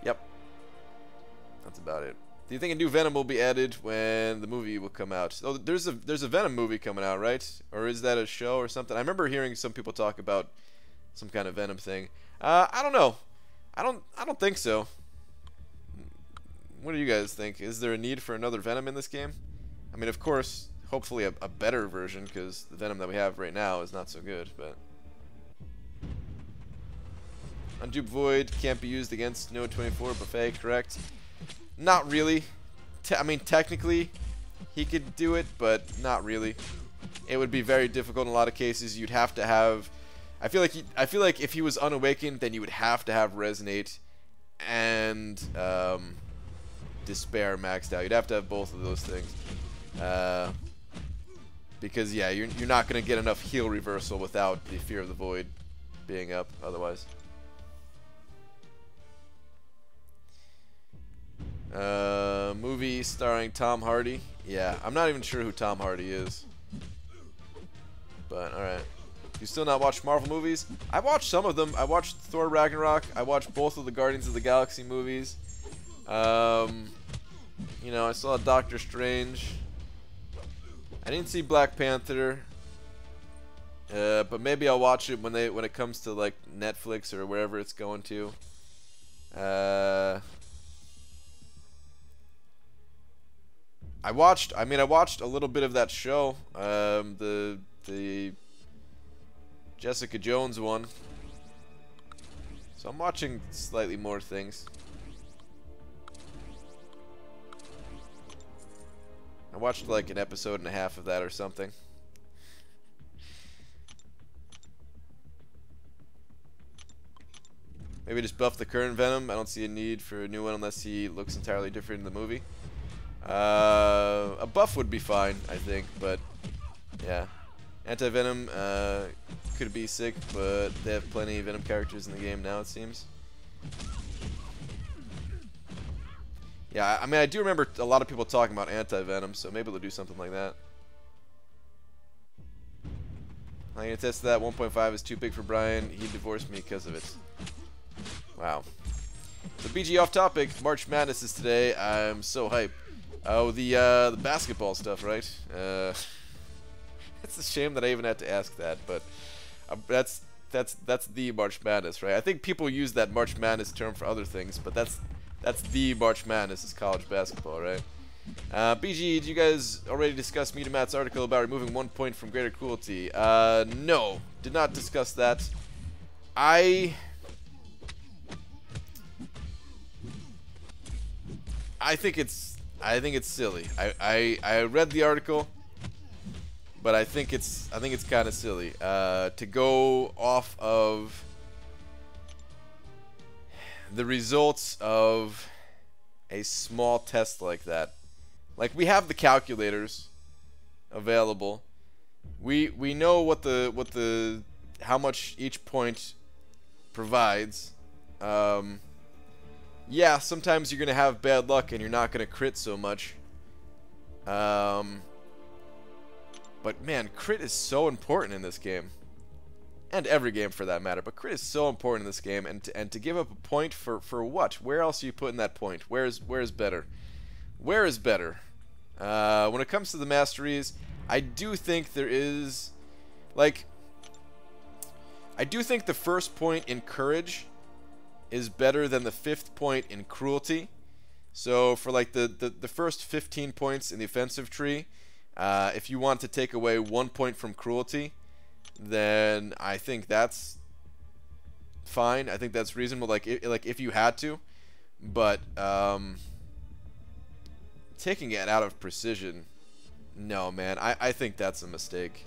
Yep. That's about it. Do you think a new Venom will be added when the movie will come out? Oh, there's a Venom movie coming out, right? Or is that a show or something? I remember hearing some people talk about some kind of Venom thing. I don't know. I don't think so. What do you guys think? Is there a need for another Venom in this game? I mean, of course, hopefully a better version, because the Venom that we have right now is not so good, but Undupe Void can't be used against Node 24 Buffet, correct? Not really. I mean, technically, he could do it, but not really. It would be very difficult in a lot of cases. You'd have to have. I feel like if he was unawakened, then you would have to have Resonate and Despair maxed out. You'd have to have both of those things. Because yeah, you're not gonna get enough heal reversal without the Fear of the Void being up. Otherwise. Movie starring Tom Hardy. Yeah, I'm not even sure who Tom Hardy is. But, alright. You still not watch Marvel movies? I watched some of them. I watched Thor Ragnarok. I watched both of the Guardians of the Galaxy movies. You know, I saw Doctor Strange. I didn't see Black Panther. But maybe I'll watch it when it comes to like Netflix or wherever it's going to. I watched a little bit of that show, the Jessica Jones one. So I'm watching slightly more things. I watched like an episode and a half of that or something. Maybe just buff the current Venom. I don't see a need for a new one unless he looks entirely different in the movie. A buff would be fine, I think, but yeah. Anti-Venom could be sick, but they have plenty of Venom characters in the game now, it seems. Yeah, I mean, I do remember a lot of people talking about Anti-Venom, so maybe they'll do something like that. I'm gonna test that. 1.5 is too big for Brian. He divorced me because of it. Wow. So BG off topic. March Madness is today. I'm so hyped. Oh, the basketball stuff, right? It's a shame that I even had to ask that, but that's the March Madness, right? I think people use that March Madness term for other things, but that's the March Madness is college basketball, right? BG, did you guys already discuss Meet Matt's article about removing 1 point from greater cruelty? No, did not discuss that. I think it's silly. I read the article, but I think it's kind of silly to go off of the results of a small test like that. Like, we have the calculators available. We know what the how much each point provides. Yeah, sometimes you're gonna have bad luck and you're not gonna crit so much. But man, crit is so important in this game, and every game for that matter. But crit is so important in this game, and to give up a point for what? Where else are you putting that point? Where is better? Where is better? When it comes to the masteries, I do think there is, like, I do think the first point in courage is better than the 5th point in cruelty. So for like the first 15 points in the offensive tree, if you want to take away 1 point from cruelty, then I think that's fine. I think that's reasonable. Like if you had to, but taking it out of precision, no, man. I think that's a mistake.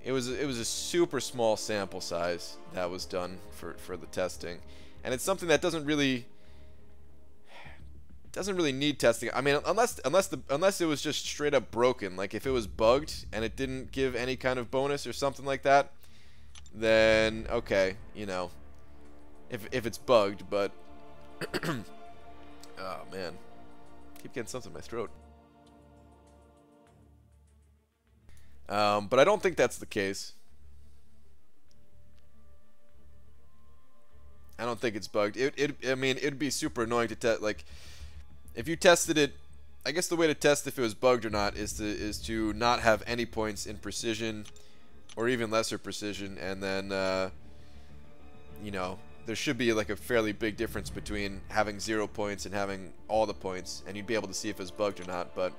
It was a super small sample size that was done for the testing, and it's something that doesn't really need testing. I mean, unless it was just straight up broken, like if it was bugged and it didn't give any kind of bonus or something like that, then okay, you know, if it's bugged. But oh man, keep getting something in my throat. But I don't think that's the case. I don't think it's bugged. I mean, it'd be super annoying to test. Like, if you tested it, I guess the way to test if it was bugged or not is to not have any points in precision, or even lesser precision, and then you know, there should be like a fairly big difference between having 0 points and having all the points, and you'd be able to see if it's bugged or not. But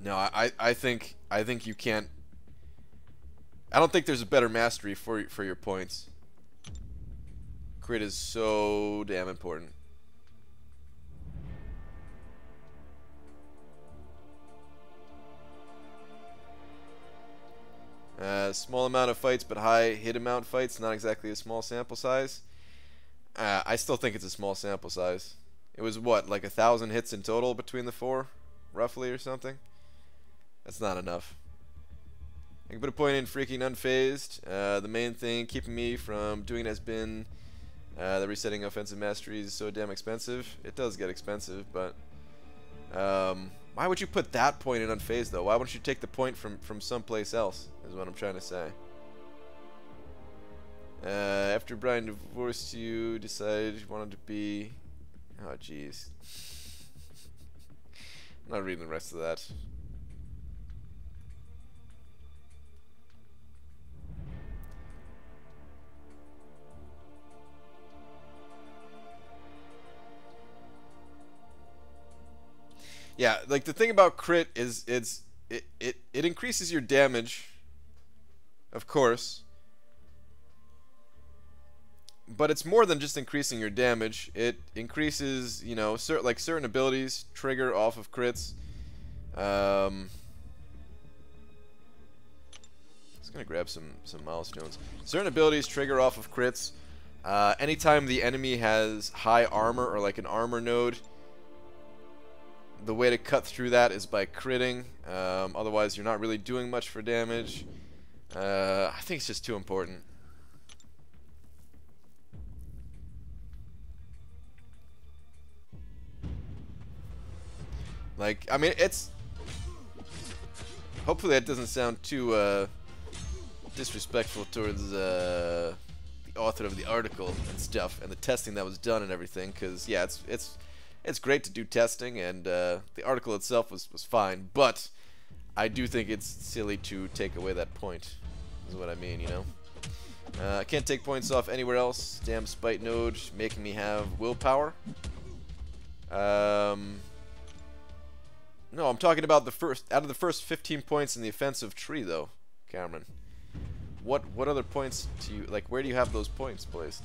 no, I think you can't. I don't think there's a better mastery for your points. Crit is so damn important. Small amount of fights, but high hit amount fights. Not exactly a small sample size. I still think it's a small sample size. It was what, like 1,000 hits in total between the 4, roughly, or something. That's not enough. I can put a point in freaking unfazed. The main thing keeping me from doing it has been the resetting offensive mastery is so damn expensive. It does get expensive, but Why would you put that point in unfazed though? Why wouldn't you take the point from someplace else? Is what I'm trying to say. After Brian divorced you, decided you wanted to be... Oh, jeez. I'm not reading the rest of that. Yeah, like the thing about crit is it increases your damage, of course. But it's more than just increasing your damage. It increases, you know, certain abilities trigger off of crits. Just gonna grab some milestones. Certain abilities trigger off of crits. Anytime the enemy has high armor or like an armor node, the way to cut through that is by critting. Otherwise, you're not really doing much for damage. I think it's just too important. Like, I mean, it's... Hopefully that doesn't sound too disrespectful towards the author of the article and stuff, and the testing that was done and everything, because, yeah, it's great to do testing, and the article itself was fine, but I do think it's silly to take away that point, is what I mean, you know? I can't take points off anywhere else. Damn spite node making me have willpower. No, I'm talking about out of the first 15 points in the offensive tree, though, Cameron. What other points do you, like, where do you have those points placed?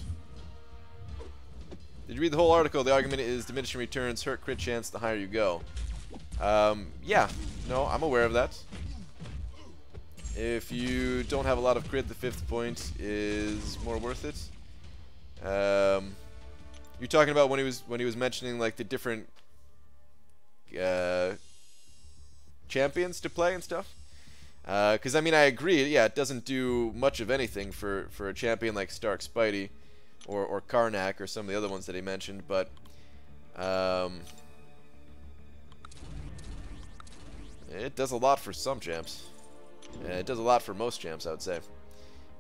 Did you read the whole article? The argument is diminishing returns hurt crit chance the higher you go. Yeah, no, I'm aware of that. If you don't have a lot of crit, the 5th point is more worth it. You're talking about when he was mentioning like the different champions to play and stuff. Because I mean, I agree. Yeah, it doesn't do much of anything for a champion like Stark Spidey or Karnak or some of the other ones that he mentioned, but it does a lot for some champs. It does a lot for most champs, I would say.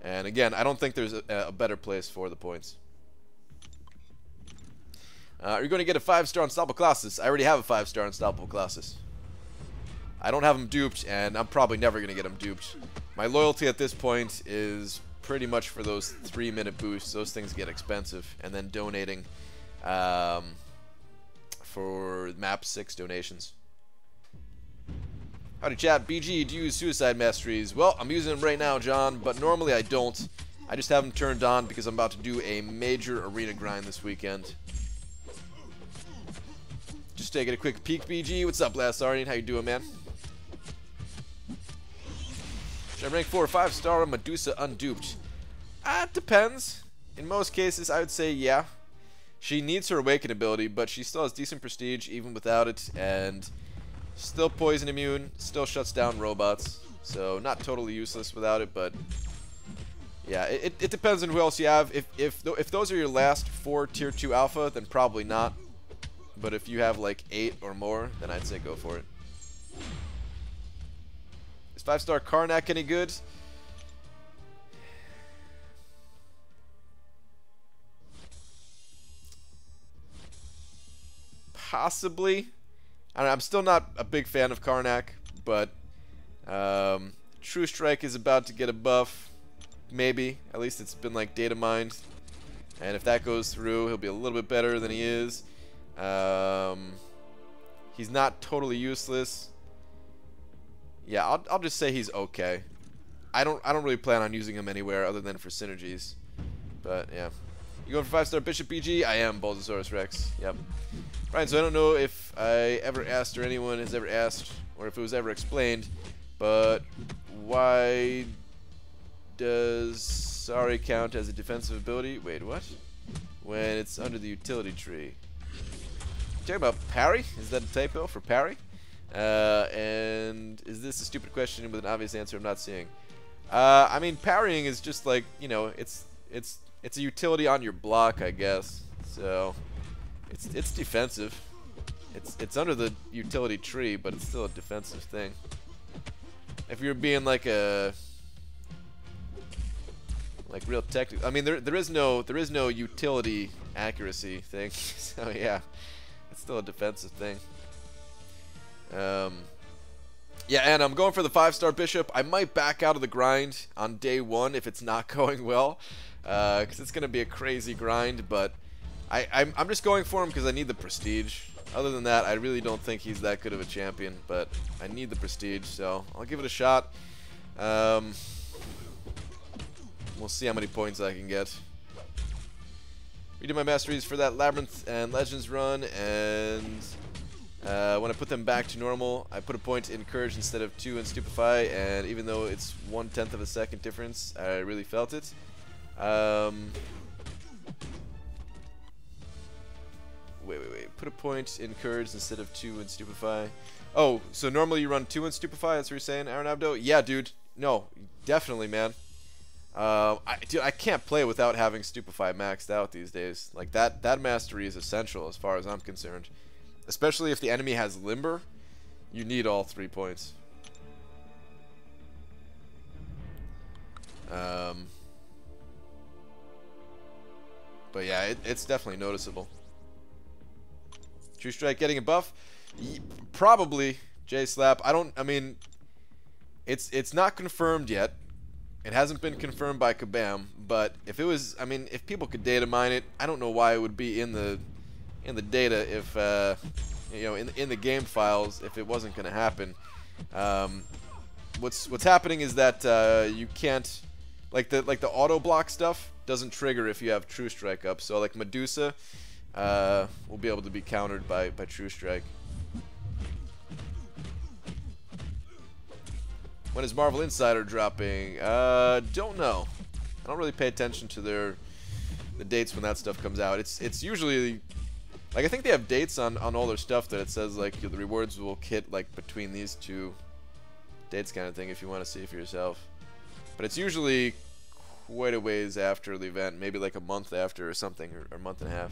And again, I don't think there's a better place for the points. Are you going to get a 5-star Unstoppable Colossus? I already have a 5-star Unstoppable Colossus. I don't have him duped, and I'm probably never going to get him duped. My loyalty at this point is pretty much for those 3-minute boosts. Those things get expensive. And then donating for map 6 donations. Howdy chat. BG, do you use Suicide Masteries? Well, I'm using them right now, John, but normally I don't. I just have them turned on because I'm about to do a major arena grind this weekend. Just taking a quick peek, BG. What's up, Last Arnie? How you doing, man? Should I rank 4 or 5-star Medusa unduped? It depends. In most cases, I would say yeah. She needs her Awaken ability, but she still has decent prestige even without it, and still poison immune, still shuts down robots, so not totally useless without it, but yeah, it depends on who else you have. If those are your last 4 tier 2 alpha, then probably not. But if you have like 8 or more, then I'd say go for it. Is 5-star Karnak any good? Possibly. I don't know, I'm still not a big fan of Karnak, but True Strike is about to get a buff. Maybe. At least it's been like data mined. And if that goes through, he'll be a little bit better than he is. He's not totally useless. Yeah, I'll just say he's okay. I don't really plan on using him anywhere other than for synergies. But yeah. You going for 5-star Bishop BG? I am Bulbasaurus Rex. Yep. Right, so I don't know if I ever asked or anyone has ever asked or if it was ever explained, but why does Sari count as a defensive ability? Wait, what? When it's under the utility tree. Talking about parry? Is that a typo for parry? And is this a stupid question with an obvious answer I'm not seeing? I mean, parrying is just like, you know, it's a utility on your block, I guess. So it's defensive It's under the utility tree, but it's still a defensive thing. If you're being like a real technical, I mean there is no utility accuracy thing. So yeah, it's still a defensive thing. Yeah, and I'm going for the 5-star bishop. I might back out of the grind on day 1 if it's not going well, because it's gonna be a crazy grind. But I'm just going for him because I need the prestige. Other than that, I really don't think he's that good of a champion, but I need the prestige, so I'll give it a shot. We'll see how many points I can get. Redo my masteries for that Labyrinth and Legends run, and when I put them back to normal, I put a point in Courage instead of 2 in Stupefy, and even though it's 1/10 of a second difference, I really felt it. Wait. Put a point in Courage instead of 2 in Stupefy. Oh, so normally you run 2 in Stupefy, that's what you're saying, Aaron Abdo? Yeah, dude. No, definitely, man. Dude, I can't play without having Stupefy maxed out these days. Like, that mastery is essential as far as I'm concerned. Especially if the enemy has Limber, you need all 3 points. But yeah, it's definitely noticeable. True Strike getting a buff? Probably, J-Slap. I mean, it's not confirmed yet. It hasn't been confirmed by Kabam, but if it was, I mean, if people could data mine it, I don't know why it would be in the data if, you know, in the game files if it wasn't going to happen. What's happening is that you can't, like the auto block stuff doesn't trigger if you have True Strike up. So like Medusa will be able to be countered by True Strike. When is Marvel Insider dropping? Don't know. I don't really pay attention to the dates when that stuff comes out. It's usually, like, I think they have dates on all their stuff that it says like the rewards will hit like between these 2 dates kind of thing if you want to see it for yourself. But it's usually quite a ways after the event, maybe like a month after or something, or a month and a half.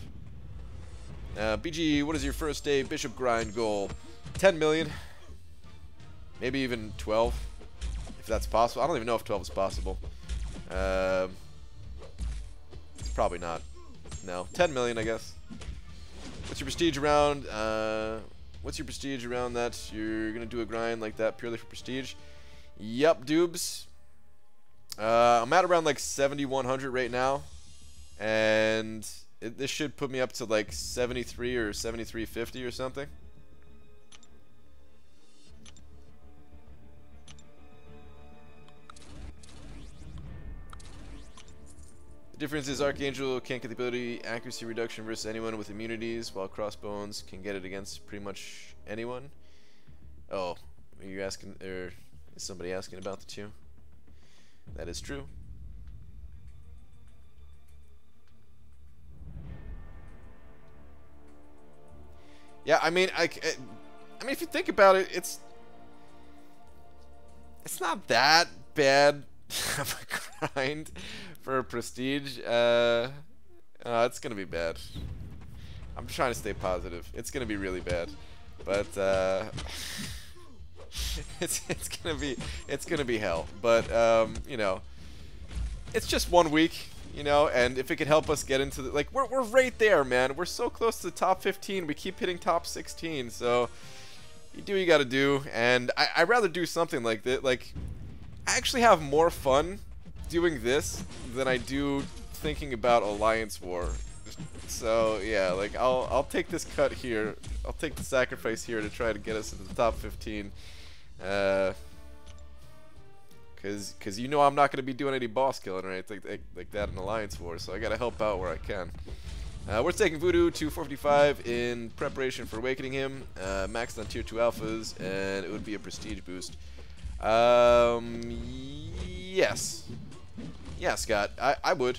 BG, what is your first day Bishop grind goal? 10 million, maybe even 12, if that's possible. I don't even know if 12 is possible. Probably not. No, 10 million, I guess. What's your prestige around? What's your prestige around that? You're gonna do a grind like that purely for prestige? Yup, Doobs. I'm at around like 7,100 right now, and this should put me up to like 73 or 7350 or something. The difference is Archangel can't get the ability accuracy reduction versus anyone with immunities, while Crossbones can get it against pretty much anyone. Oh, are you asking, or is somebody asking about the 2? That is true. Yeah, I mean, I mean, if you think about it, it's not that bad of a grind for a prestige. It's gonna be bad. I'm trying to stay positive. It's gonna be really bad, but it's gonna be hell. But you know, it's just 1 week, you know, and if it could help us get into the, like, we're right there, man. We're so close to the top 15. We keep hitting top 16, so you do what you gotta do. And I'd rather do something like that. Like, I actually have more fun doing this than I do thinking about Alliance War. So yeah, like, I'll take this cut here. I'll take the sacrifice here to try to get us into the top 15. Cause you know I'm not gonna be doing any boss killing or anything like that in Alliance War, so I gotta help out where I can. We're taking Voodoo to 455 in preparation for awakening him, maxed on tier 2 alphas, and it would be a prestige boost. Yes. Yeah, Scott, I would.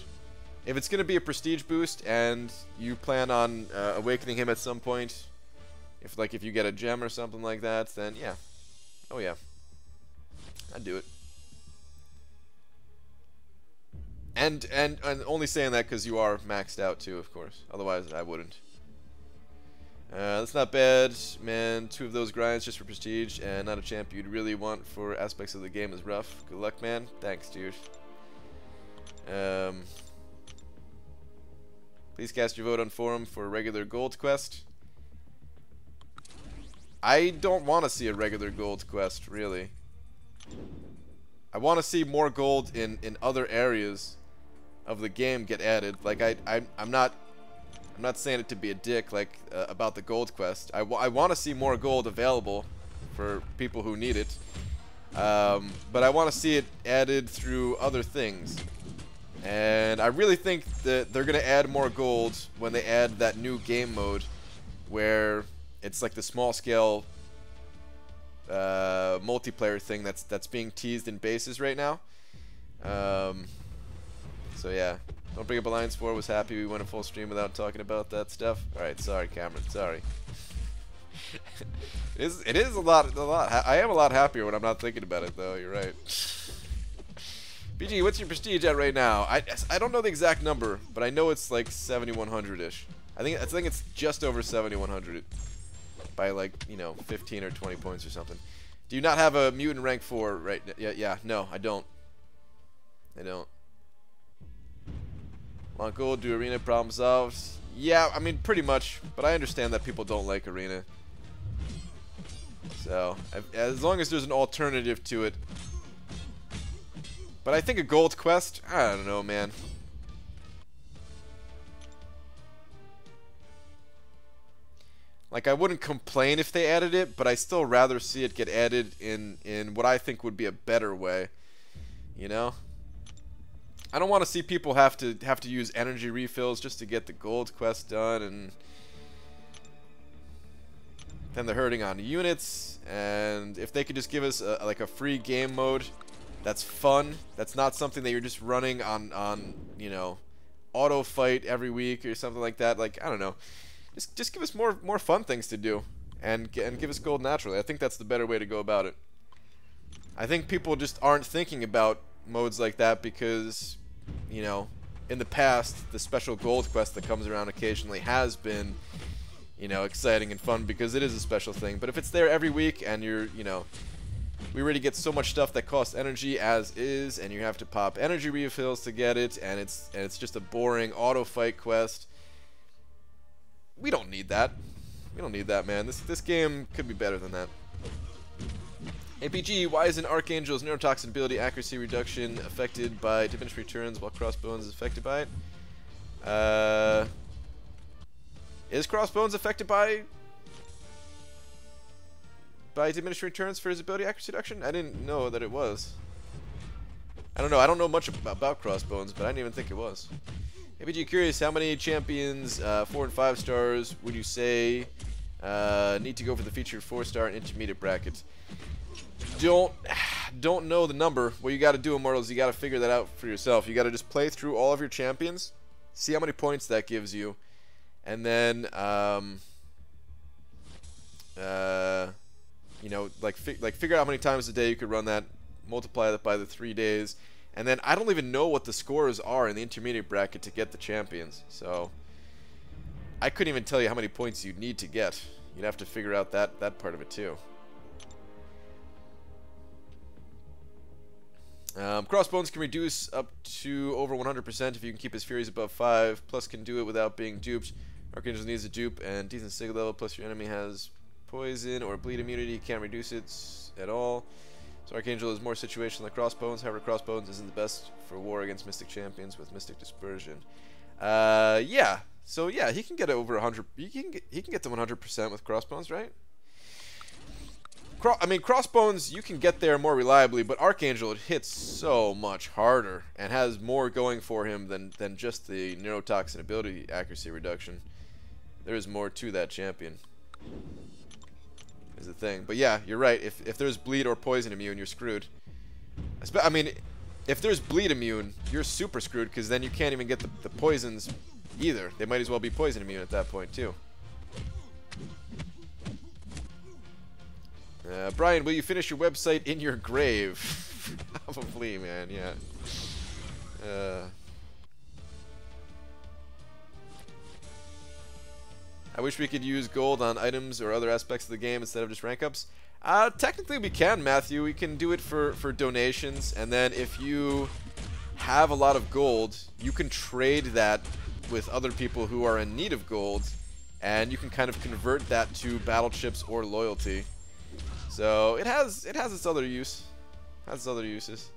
If it's gonna be a prestige boost and you plan on awakening him at some point, if you get a gem or something like that, then yeah. Oh yeah. I'd do it. And only saying that because you are maxed out too, of course. Otherwise, I wouldn't. That's not bad, man. 2 of those grinds just for prestige and not a champ you'd really want for aspects of the game is rough. Good luck, man. Thanks, dude. Please cast your vote on forum for a regular gold quest. I don't want to see a regular gold quest, really. I want to see more gold in other areas of the game get added. Like I'm not saying it to be a dick, like about the gold quest. I want to see more gold available for people who need it, but I want to see it added through other things. And I really think that they're gonna add more gold when they add that new game mode, where it's like the small scale multiplayer thing that's being teased in bases right now. So yeah. Don't bring up Alliance 4. Was happy we went a full stream without talking about that stuff. Alright, sorry, Cameron. Sorry. It is a lot. I am a lot happier when I'm not thinking about it, though. You're right. BG, what's your prestige at right now? I don't know the exact number, but I know it's like 7,100-ish. I think it's just over 7,100 by, like, you know, 15 or 20 points or something. Do you not have a mutant rank 4 right now? Yeah, no, I don't. Want gold, do arena, problem solved? Yeah, I mean, pretty much. But I understand that people don't like arena. So, as long as there's an alternative to it. But I think a gold quest, I don't know, man. Like, I wouldn't complain if they added it, but I still rather see it get added in what I think would be a better way. You know? I don't want to see people have to use energy refills just to get the gold quest done, and then they're hurting on units. And if they could just give us like a free game mode that's fun, that's not something that you're just running on you know, auto fight every week or something like that. Like, I don't know, just give us more fun things to do, and give us gold naturally. I think that's the better way to go about it. I think people just aren't thinking about modes like that because, you know, in the past, the special gold quest that comes around occasionally has been, you know, exciting and fun because it is a special thing. But if it's there every week and you're, you know, we already get so much stuff that costs energy as is, and you have to pop energy refills to get it, and it's just a boring auto fight quest. We don't need that. We don't need that, man. This game could be better than that. APG, why isn't Archangel's neurotoxin ability accuracy reduction affected by diminished returns while Crossbones is affected by it? Is Crossbones affected by diminished returns for his ability accuracy reduction? I didn't know that it was. I don't know. I don't know much about Crossbones, but I didn't even think it was. APG, curious, how many champions, 4 and 5 stars, would you say need to go for the featured 4-star and intermediate bracket? Don't know the number. What you got to do, Immortals, you got to figure that out for yourself. You got to just play through all of your champions, see how many points that gives you, and then you know, figure out how many times a day you could run that, multiply that by the 3 days, and then I don't even know what the scores are in the intermediate bracket to get the champions. So I couldn't even tell you how many points you'd need to get. You'd have to figure out that part of it too. Crossbones can reduce up to over 100% if you can keep his Furies above 5, plus can do it without being duped. Archangel needs a dupe and decent sig level, plus your enemy has poison or bleed immunity, can't reduce it at all. So Archangel is more situational than Crossbones, however Crossbones isn't the best for war against Mystic Champions with Mystic Dispersion. Yeah, so yeah, he can get over 100, he can get to 100% with Crossbones, right? I mean, Crossbones, you can get there more reliably, but Archangel, it hits so much harder and has more going for him than just the neurotoxin ability accuracy reduction. There is more to that champion, is the thing. But yeah, you're right. If there's bleed or poison immune, you're screwed. I mean, if there's bleed immune, you're super screwed because then you can't even get the poisons either. They might as well be poison immune at that point too. Brian, will you finish your website in your grave? Probably, man, yeah. I wish we could use gold on items or other aspects of the game instead of just rank ups. Technically we can, Matthew. We can do it for donations, and then if you have a lot of gold, you can trade that with other people who are in need of gold, and you can kind of convert that to battle chips or loyalty. So it has its other use. Has its other uses.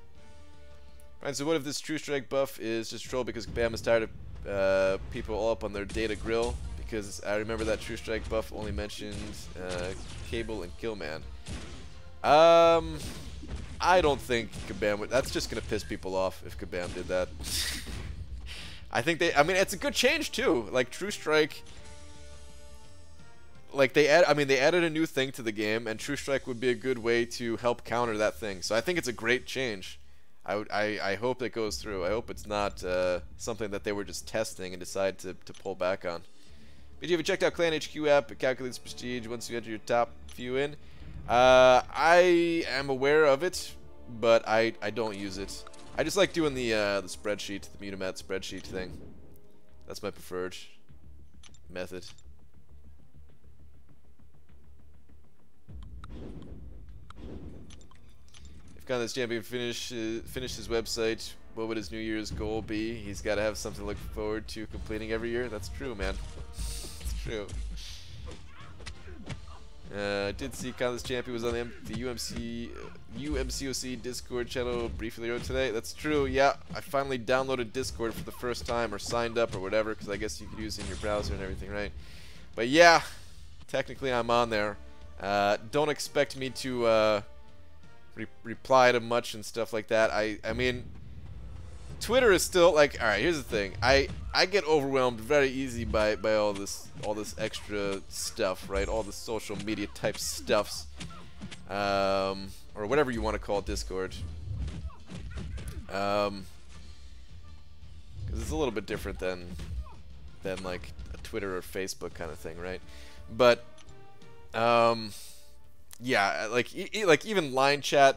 Right, so what if this True Strike buff is just troll because Bam is tired of people all up on their data grill? Because I remember that True Strike buff only mentioned Cable and Killman. I don't think Kabam would. That's just gonna piss people off if Kabam did that. I think I mean, it's a good change too. Like True Strike. Like they added a new thing to the game, and True Strike would be a good way to help counter that thing. So I think it's a great change. I hope it goes through. I hope it's not something that they were just testing and decide to pull back on. But have you checked out Clan HQ app? It calculates prestige once you enter your top few in. I am aware of it, but I don't use it. I just like doing the spreadsheet, the Mutamat spreadsheet thing. That's my preferred method. If ContestChampion finished his website, what would his New Year's goal be? He's got to have something to look forward to completing every year. That's true, man. It's true. I did see ContestChampion was on the UMCOC Discord channel briefly earlier today. That's true, yeah. I finally downloaded Discord for the first time, or signed up, or whatever, because I guess you could use it in your browser and everything, right? But yeah, technically I'm on there. Don't expect me to reply to much and stuff like that. I mean, Twitter is still like, all right, here's the thing. I get overwhelmed very easy by all this extra stuff, right? All the social media type stuffs, or whatever you want to call Discord. Because it's a little bit different than like a Twitter or Facebook kind of thing, right? But yeah, like even line chat,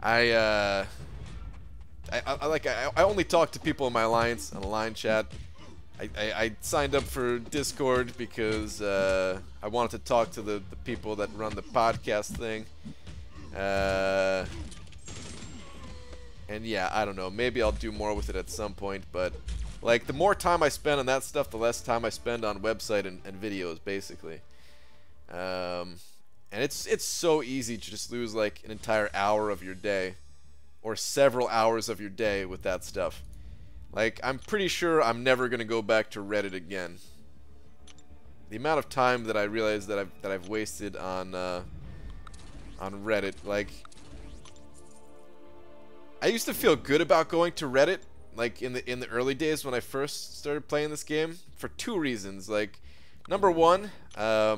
I only talk to people in my alliance on a line chat. I signed up for Discord because I wanted to talk to the people that run the podcast thing. And yeah, I don't know. Maybe I'll do more with it at some point, but like the more time I spend on that stuff, the less time I spend on website and videos, basically. And it's so easy to just lose like an entire hour of your day, or several hours of your day with that stuff. Like, I'm pretty sure I'm never gonna go back to Reddit again. The amount of time that I realize that I've wasted on Reddit, like, I used to feel good about going to Reddit, like in the early days when I first started playing this game, for two reasons. Like, number one, there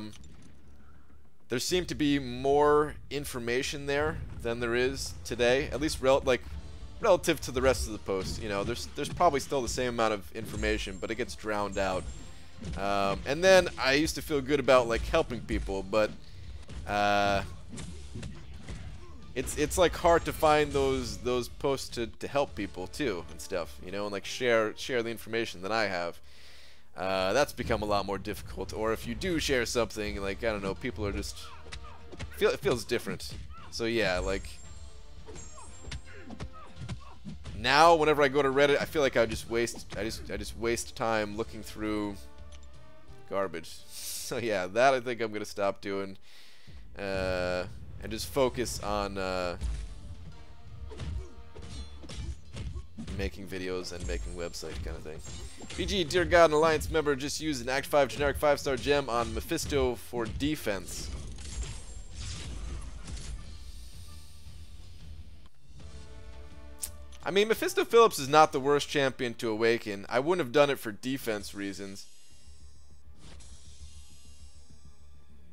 seemed to be more information there than there is today, at least relative to the rest of the posts. You know, there's probably still the same amount of information, but it gets drowned out. And then I used to feel good about like helping people, but it's like hard to find those posts to help people too and stuff, you know, and like share the information that I have. That's become a lot more difficult. Or if you do share something, like, I don't know, people are just it feels different. So yeah, like now whenever I go to Reddit, I feel like I just waste time looking through garbage. So yeah, that I think I'm gonna stop doing, and just focus on making videos and making website kind of thing. BG, dear God, an Alliance member just used an Act 5 generic 5-star gem on Mephisto for defense. I mean, Mephisto Phillips is not the worst champion to awaken. I wouldn't have done it for defense reasons.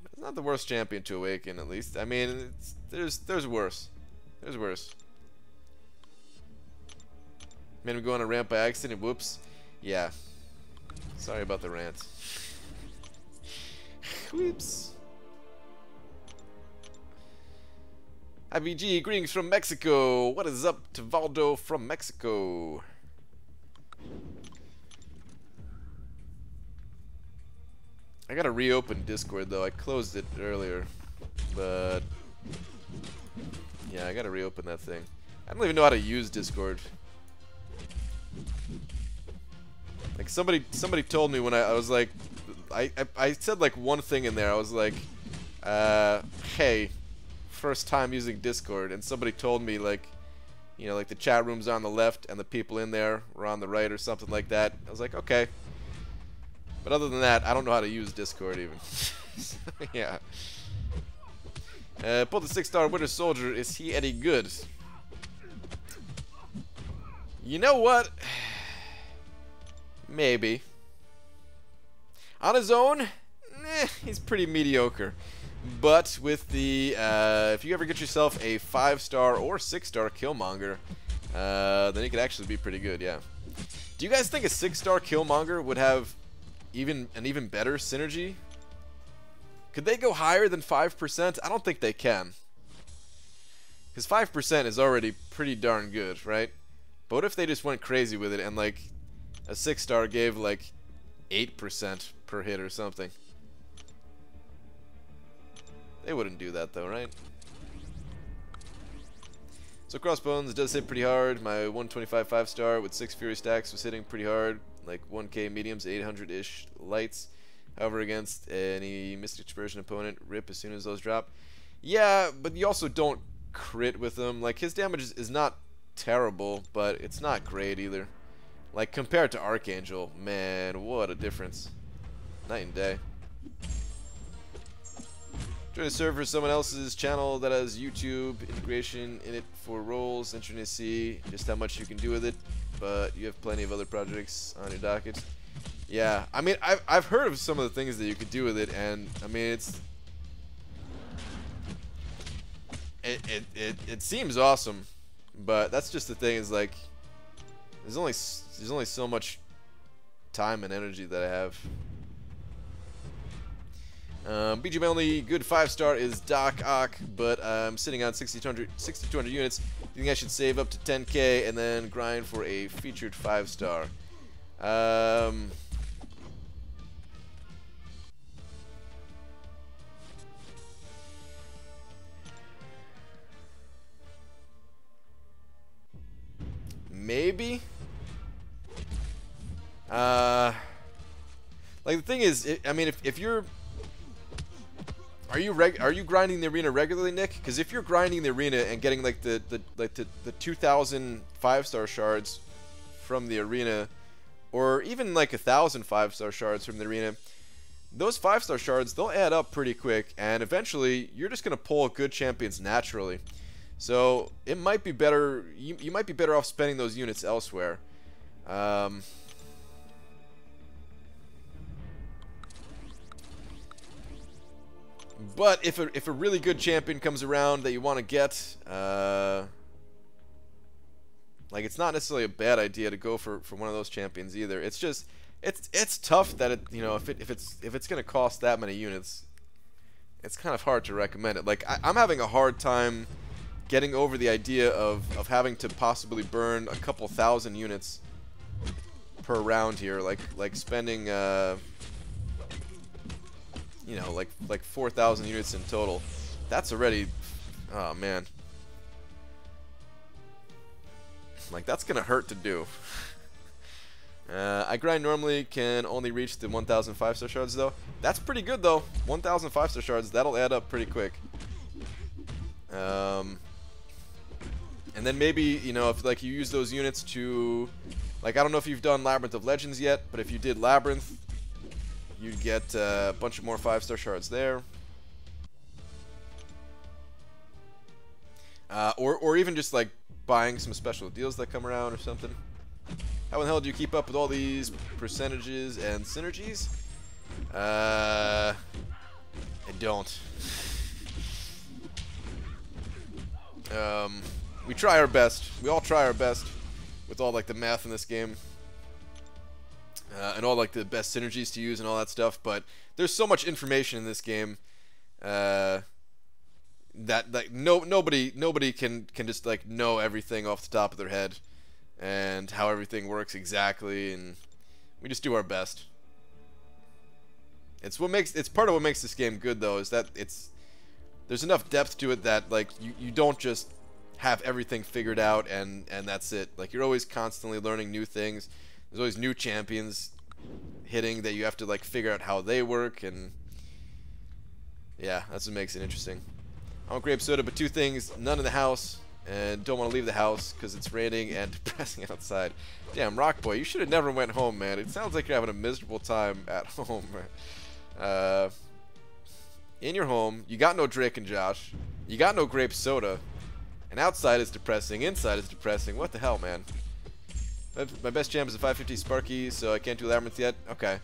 It's not the worst champion to awaken, at least. I mean, there's worse. There's worse. Made him go on a ramp by accident. Whoops. Yeah. Sorry about the rant. Whoops. IVG, greetings from Mexico. What is up to Valdo from Mexico? I gotta reopen Discord though. I closed it earlier, but yeah, I gotta reopen that thing. I don't even know how to use Discord. Like somebody told me when I was like, I said like one thing in there. I was like, hey, first time using Discord, and somebody told me like, you know, like the chat room's on the left and the people in there were on the right or something like that. I was like, okay. But other than that, I don't know how to use Discord even. So, yeah. Pulled the 6-star Winter Soldier. Is he any good? You know what? Maybe. On his own, he's pretty mediocre. But with the, if you ever get yourself a 5-star or 6-star Killmonger, then he could actually be pretty good, yeah. Do you guys think a 6-star Killmonger would have an even better synergy? Could they go higher than 5%? I don't think they can. Because 5% is already pretty darn good, right? But what if they just went crazy with it and like a 6-star gave like 8% per hit or something? They wouldn't do that though, right? So Crossbones does hit pretty hard. My 125 5-star with 6 Fury stacks was hitting pretty hard. Like 1k mediums, 800-ish lights. However, against any Mystic Dispersion opponent, rip as soon as those drop. Yeah, but you also don't crit with them. Like, his damage is not terrible, but it's not great either. Like, compared to Archangel, man, what a difference. Night and day. Join a server for someone else's channel that has YouTube integration in it for roles. Interesting to see just how much you can do with it, but you have plenty of other projects on your docket. Yeah, I mean, I've heard of some of the things that you could do with it, and I mean, it seems awesome, but that's just the thing, is like there's only so much time and energy that I have. BGM only good 5-star is Doc Ock, but I'm sitting on 6,200 units. You think I should save up to 10k and then grind for a featured 5-star? Maybe. Like the thing is, I mean, if you're, are you grinding the arena regularly, Nick? Because if you're grinding the arena and getting like the 2,000 5-star shards from the arena, or even like 1,000 5-star shards from the arena, those 5-star shards, they'll add up pretty quick, and eventually you're just gonna pull good champions naturally. So it might be better. You might be better off spending those units elsewhere. But if a really good champion comes around that you want to get, like, it's not necessarily a bad idea to go for one of those champions either. It's just it's tough that if it's gonna cost that many units, it's kind of hard to recommend it. Like, I'm having a hard time getting over the idea of having to possibly burn a couple thousand units per round here, like spending you know, like 4,000 units in total. That's already, oh man, like, that's gonna hurt to do. I grind normally can only reach the 1,000 5-star shards though. That's pretty good though. 1,000 5-star shards, that'll add up pretty quick. And then maybe, you know, if like you use those units to, like, I don't know if you've done Labyrinth of Legends yet, but if you did Labyrinth, you'd get a bunch of more 5-star shards there. Or even just like buying some special deals that come around or something. How in the hell do you keep up with all these percentages and synergies? I don't. We try our best. We all try our best with all like the math in this game. And all like the best synergies to use and all that stuff, but there's so much information in this game that like nobody can just like know everything off the top of their head and how everything works exactly, and we just do our best. It's part of what makes this game good, though, is that there's enough depth to it that, like, you don't just have everything figured out and that's it. Like, you're always constantly learning new things. There's always new champions hitting that you have to, like, figure out how they work, and yeah, that's what makes it interesting. I want grape soda, but two things: none in the house, and don't want to leave the house because it's raining and depressing outside. Damn, Rock Boy, you should have never went home, man. It sounds like you're having a miserable time at home. In your home, you got no Drake and Josh, you got no grape soda, and outside is depressing, inside is depressing. What the hell, man? My best champ is a 550 Sparky, so I can't do Labyrinth yet. Okay.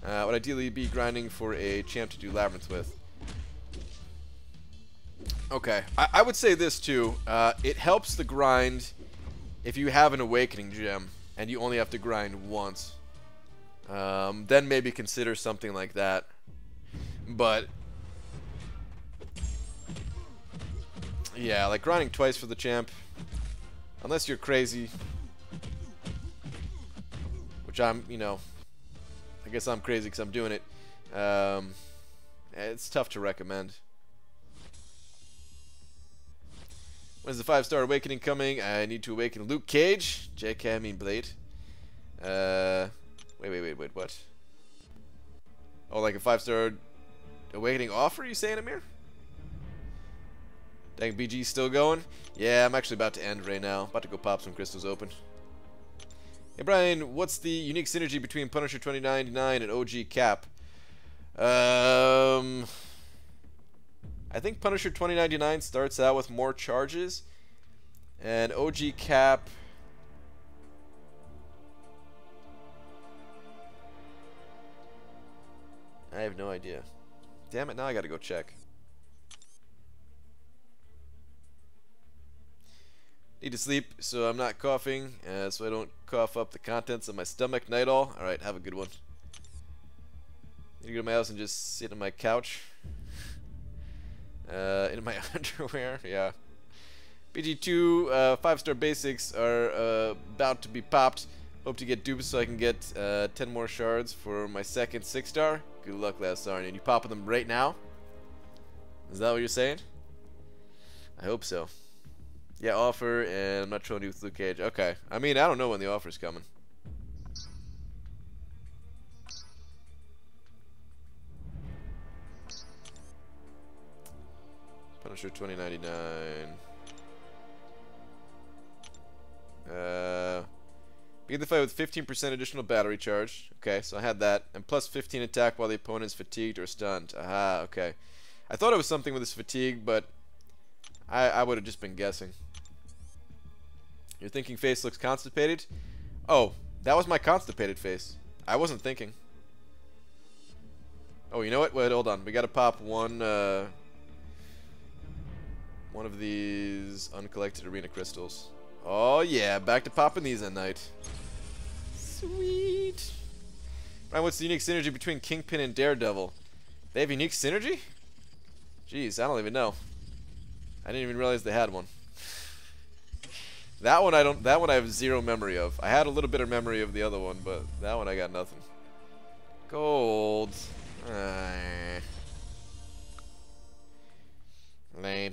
Would ideally be grinding for a champ to do Labyrinth with. Okay. I would say this, too. It helps the grind if you have an Awakening gem, and you only have to grind once. Then maybe consider something like that. But yeah, like grinding twice for the champ, unless you're crazy, which I'm, you know, I guess I'm crazy because I'm doing it. It's tough to recommend. When's the 5-star awakening coming? I need to awaken Luke Cage. JK, I mean Blade. Wait, what? Oh, like a 5-star awakening offer, you saying, Amir? Dang, BG's still going? Yeah, I'm actually about to end right now. About to go pop some crystals open. Hey, Brian, what's the unique synergy between Punisher 2099 and OG Cap? I think Punisher 2099 starts out with more charges, and OG Cap... I have no idea. Damn it, now I gotta go check. Need to sleep so I'm not coughing, so I don't cough up the contents of my stomach. Night all. Alright, have a good one. Need to go to my house and just sit on my couch. In my underwear, yeah. BG2 5-star basics are about to be popped. Hope to get dupes so I can get 10 more shards for my second 6-star. Good luck, last star. And you popping them right now? Is that what you're saying? I hope so. Yeah, offer, and I'm not trolling you with Luke Cage. Okay. I mean, I don't know when the offer's coming. Punisher 2099. Begin the fight with 15% additional battery charge. Okay, so I had that. And plus 15 attack while the opponent is fatigued or stunned. Aha, okay. I thought it was something with his fatigue, but I would have just been guessing. Your thinking face looks constipated. Oh, that was my constipated face. I wasn't thinking. Oh, you know what? Wait, hold on. We gotta pop one of these uncollected arena crystals. Oh yeah, back to popping these at night. Sweet. Brian, what's the unique synergy between Kingpin and Daredevil? They have unique synergy? Jeez, I don't even know. I didn't even realize they had one. That one I have zero memory of. I had a little bit of memory of the other one, but that one I got nothing. Gold. Lame.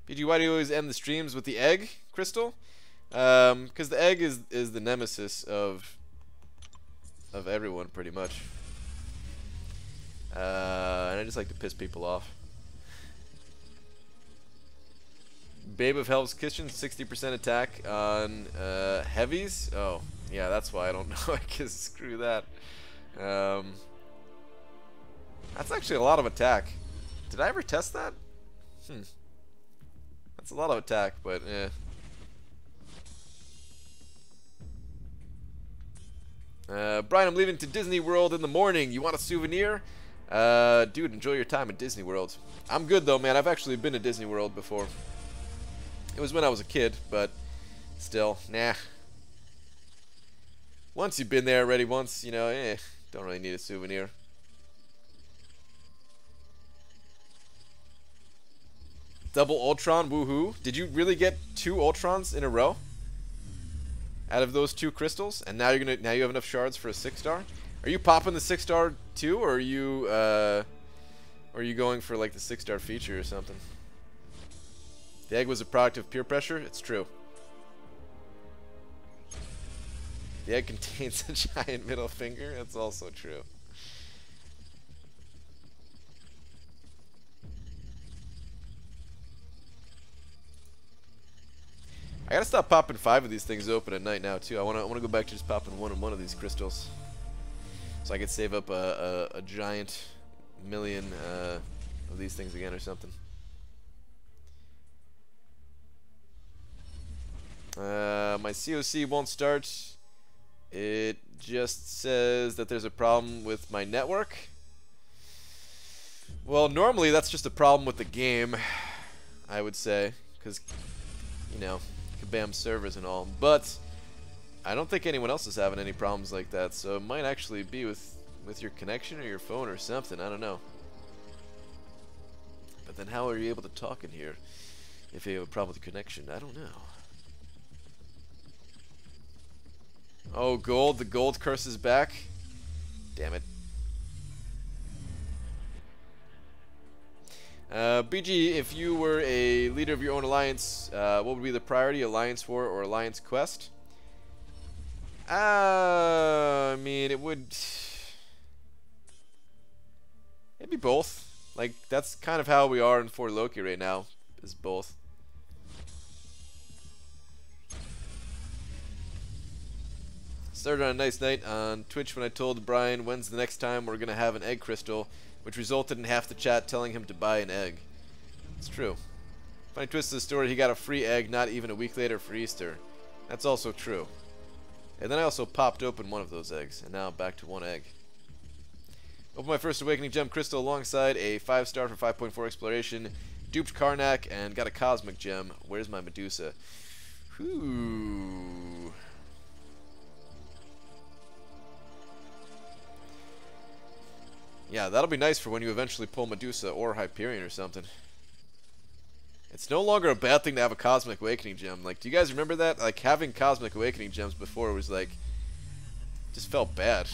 PG, why do you always end the streams with the egg crystal? Because the egg is the nemesis of everyone, pretty much. And I just like to piss people off. Babe of Hell's Kitchen, 60% attack on heavies. Oh, yeah, that's why I don't know. I guess screw that. That's actually a lot of attack. Did I ever test that? That's a lot of attack, but eh. Brian, I'm leaving to Disney World in the morning. You want a souvenir? Dude, enjoy your time at Disney World. I'm good though, man. I've actually been to Disney World before. It was when I was a kid, but still, nah. Once you've been there already once, you know, don't really need a souvenir. Double Ultron, woohoo. Did you really get 2 Ultrons in a row? Out of those 2 crystals? And now you have enough shards for a 6-star? Are you popping the 6-star too, or are you going for like the 6-star feature or something? The egg was a product of peer pressure. It's true. The egg contains a giant middle finger. That's also true. I gotta stop popping 5 of these things open at night now too. I wanna go back to just popping 1 and 1 of these crystals, so I could save up a giant million of these things again or something. My COC won't start. It just says that there's a problem with my network. Well, normally that's just a problem with the game, I would say, because, you know, kabam servers and all. But I don't think anyone else is having any problems like that, so it might actually be with your connection or your phone or something. I don't know. But then how are you able to talk in here if you have a problem with the connection? I don't know. Oh, gold. The gold curse is back. Damn it. BG, if you were a leader of your own alliance, what would be the priority? Alliance war or alliance quest? I mean, it'd be both. Like, that's kind of how we are in For Loki right now, is both. Started on a nice night on Twitch when I told Brian when's the next time we're gonna have an egg crystal, which resulted in half the chat telling him to buy an egg. It's true. Funny twist of the story, he got a free egg not even a week later for Easter. That's also true. And then I also popped open 1 of those eggs, and now I'm back to 1 egg. Opened my first Awakening Gem crystal alongside a 5-star for 5.4 exploration, duped Karnak, and got a Cosmic Gem. Where's my Medusa? Whoo. Yeah, that'll be nice for when you eventually pull Medusa or Hyperion or something. It's no longer a bad thing to have a Cosmic Awakening Gem. Like, do you guys remember that? Like, having Cosmic Awakening Gems before was like, just felt bad.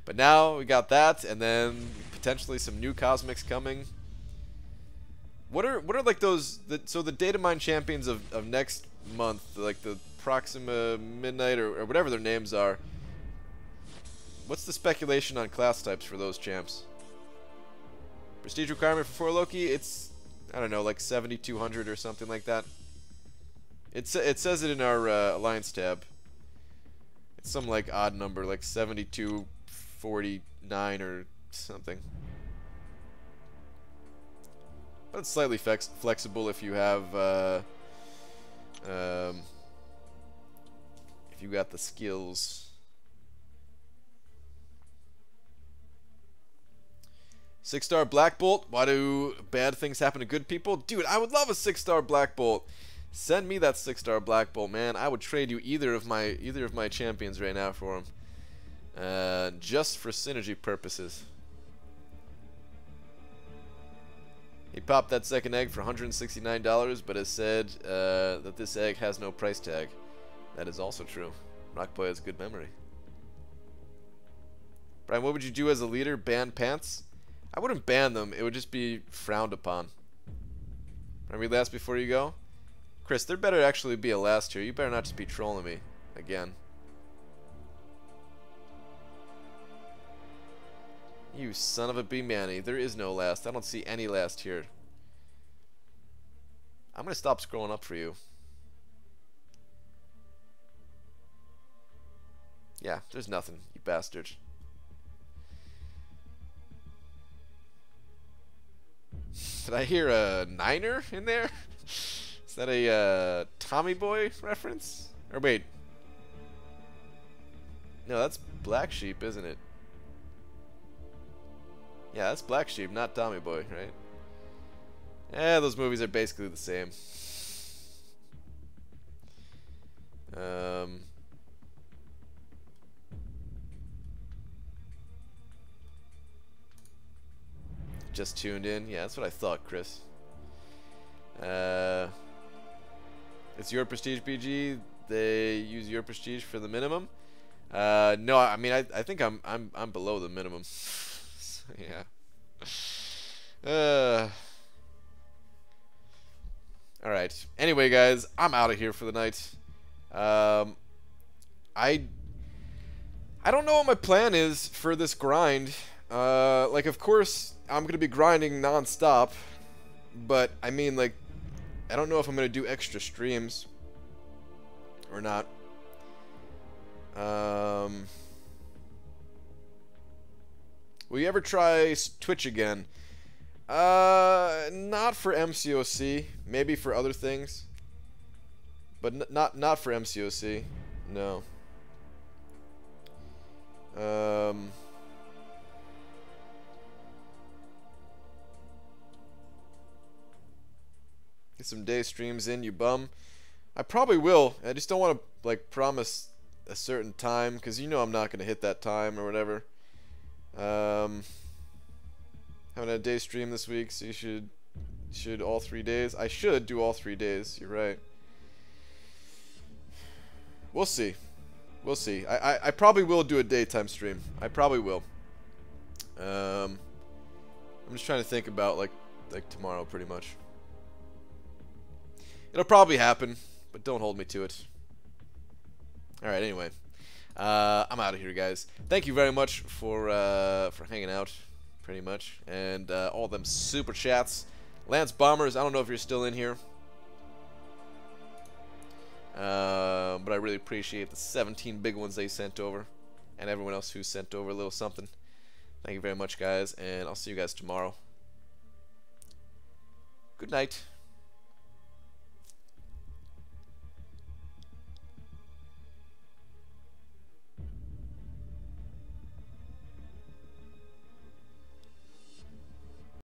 But now we got that, and then potentially some new Cosmics coming. What are like those? So the data mine champions of next month, like the Proxima Midnight or whatever their names are. What's the speculation on class types for those champs? Prestige requirement for 4 Loki, it's, I don't know, like 7,200 or something like that. It says it in our Alliance tab. It's some like odd number, like 7,249 or something. But it's slightly flexible if you have, if you got the skills. 6-star Black Bolt. Why do bad things happen to good people? Dude, I would love a 6-star Black Bolt. Send me that 6-star Black Bolt, man. I would trade you either of my champions right now for him. Just for synergy purposes. He popped that second egg for $169, but has said that this egg has no price tag. That is also true. Rockboy has good memory. Brian, what would you do as a leader? Ban pants? I wouldn't ban them. It would just be frowned upon. Can I read last before you go? Chris, there better actually be a last here. You better not just be trolling me again. You son of a B-Manny. There is no last. I don't see any last here. I'm going to stop scrolling up for you. Yeah, there's nothing, you bastard. Did I hear a Niner in there? Is that a Tommy Boy reference? Or wait. No, that's Black Sheep, isn't it? Yeah, that's Black Sheep, not Tommy Boy, right? Eh, those movies are basically the same. Just tuned in. Yeah, that's what I thought, Chris. It's your prestige, BG. They use your prestige for the minimum. No, I mean I think I'm below the minimum. So, yeah. All right. Anyway, guys, I'm out of here for the night. Um, I I don't know what my plan is for this grind. Like, of course, I'm gonna be grinding non-stop, but I mean, like, I don't know if I'm gonna do extra streams or not. Will you ever try Twitch again? Not for MCOC. Maybe for other things, but not for MCOC. No. Get some day streams in, you bum. I probably will. I just don't want to like promise a certain time because you know I'm not gonna hit that time or whatever. Haven't had a day stream this week, so you should all 3 days. I should do all 3 days. You're right. We'll see. We'll see. I probably will do a daytime stream. I probably will. I'm just trying to think about like tomorrow, pretty much. It'll probably happen, but don't hold me to it. All right. Anyway, I'm out of here, guys. Thank you very much for hanging out, pretty much, and all them super chats. Lance Bombers, I don't know if you're still in here. But I really appreciate the 17 big ones they sent over, and everyone else who sent over a little something. Thank you very much, guys, and I'll see you guys tomorrow. Good night.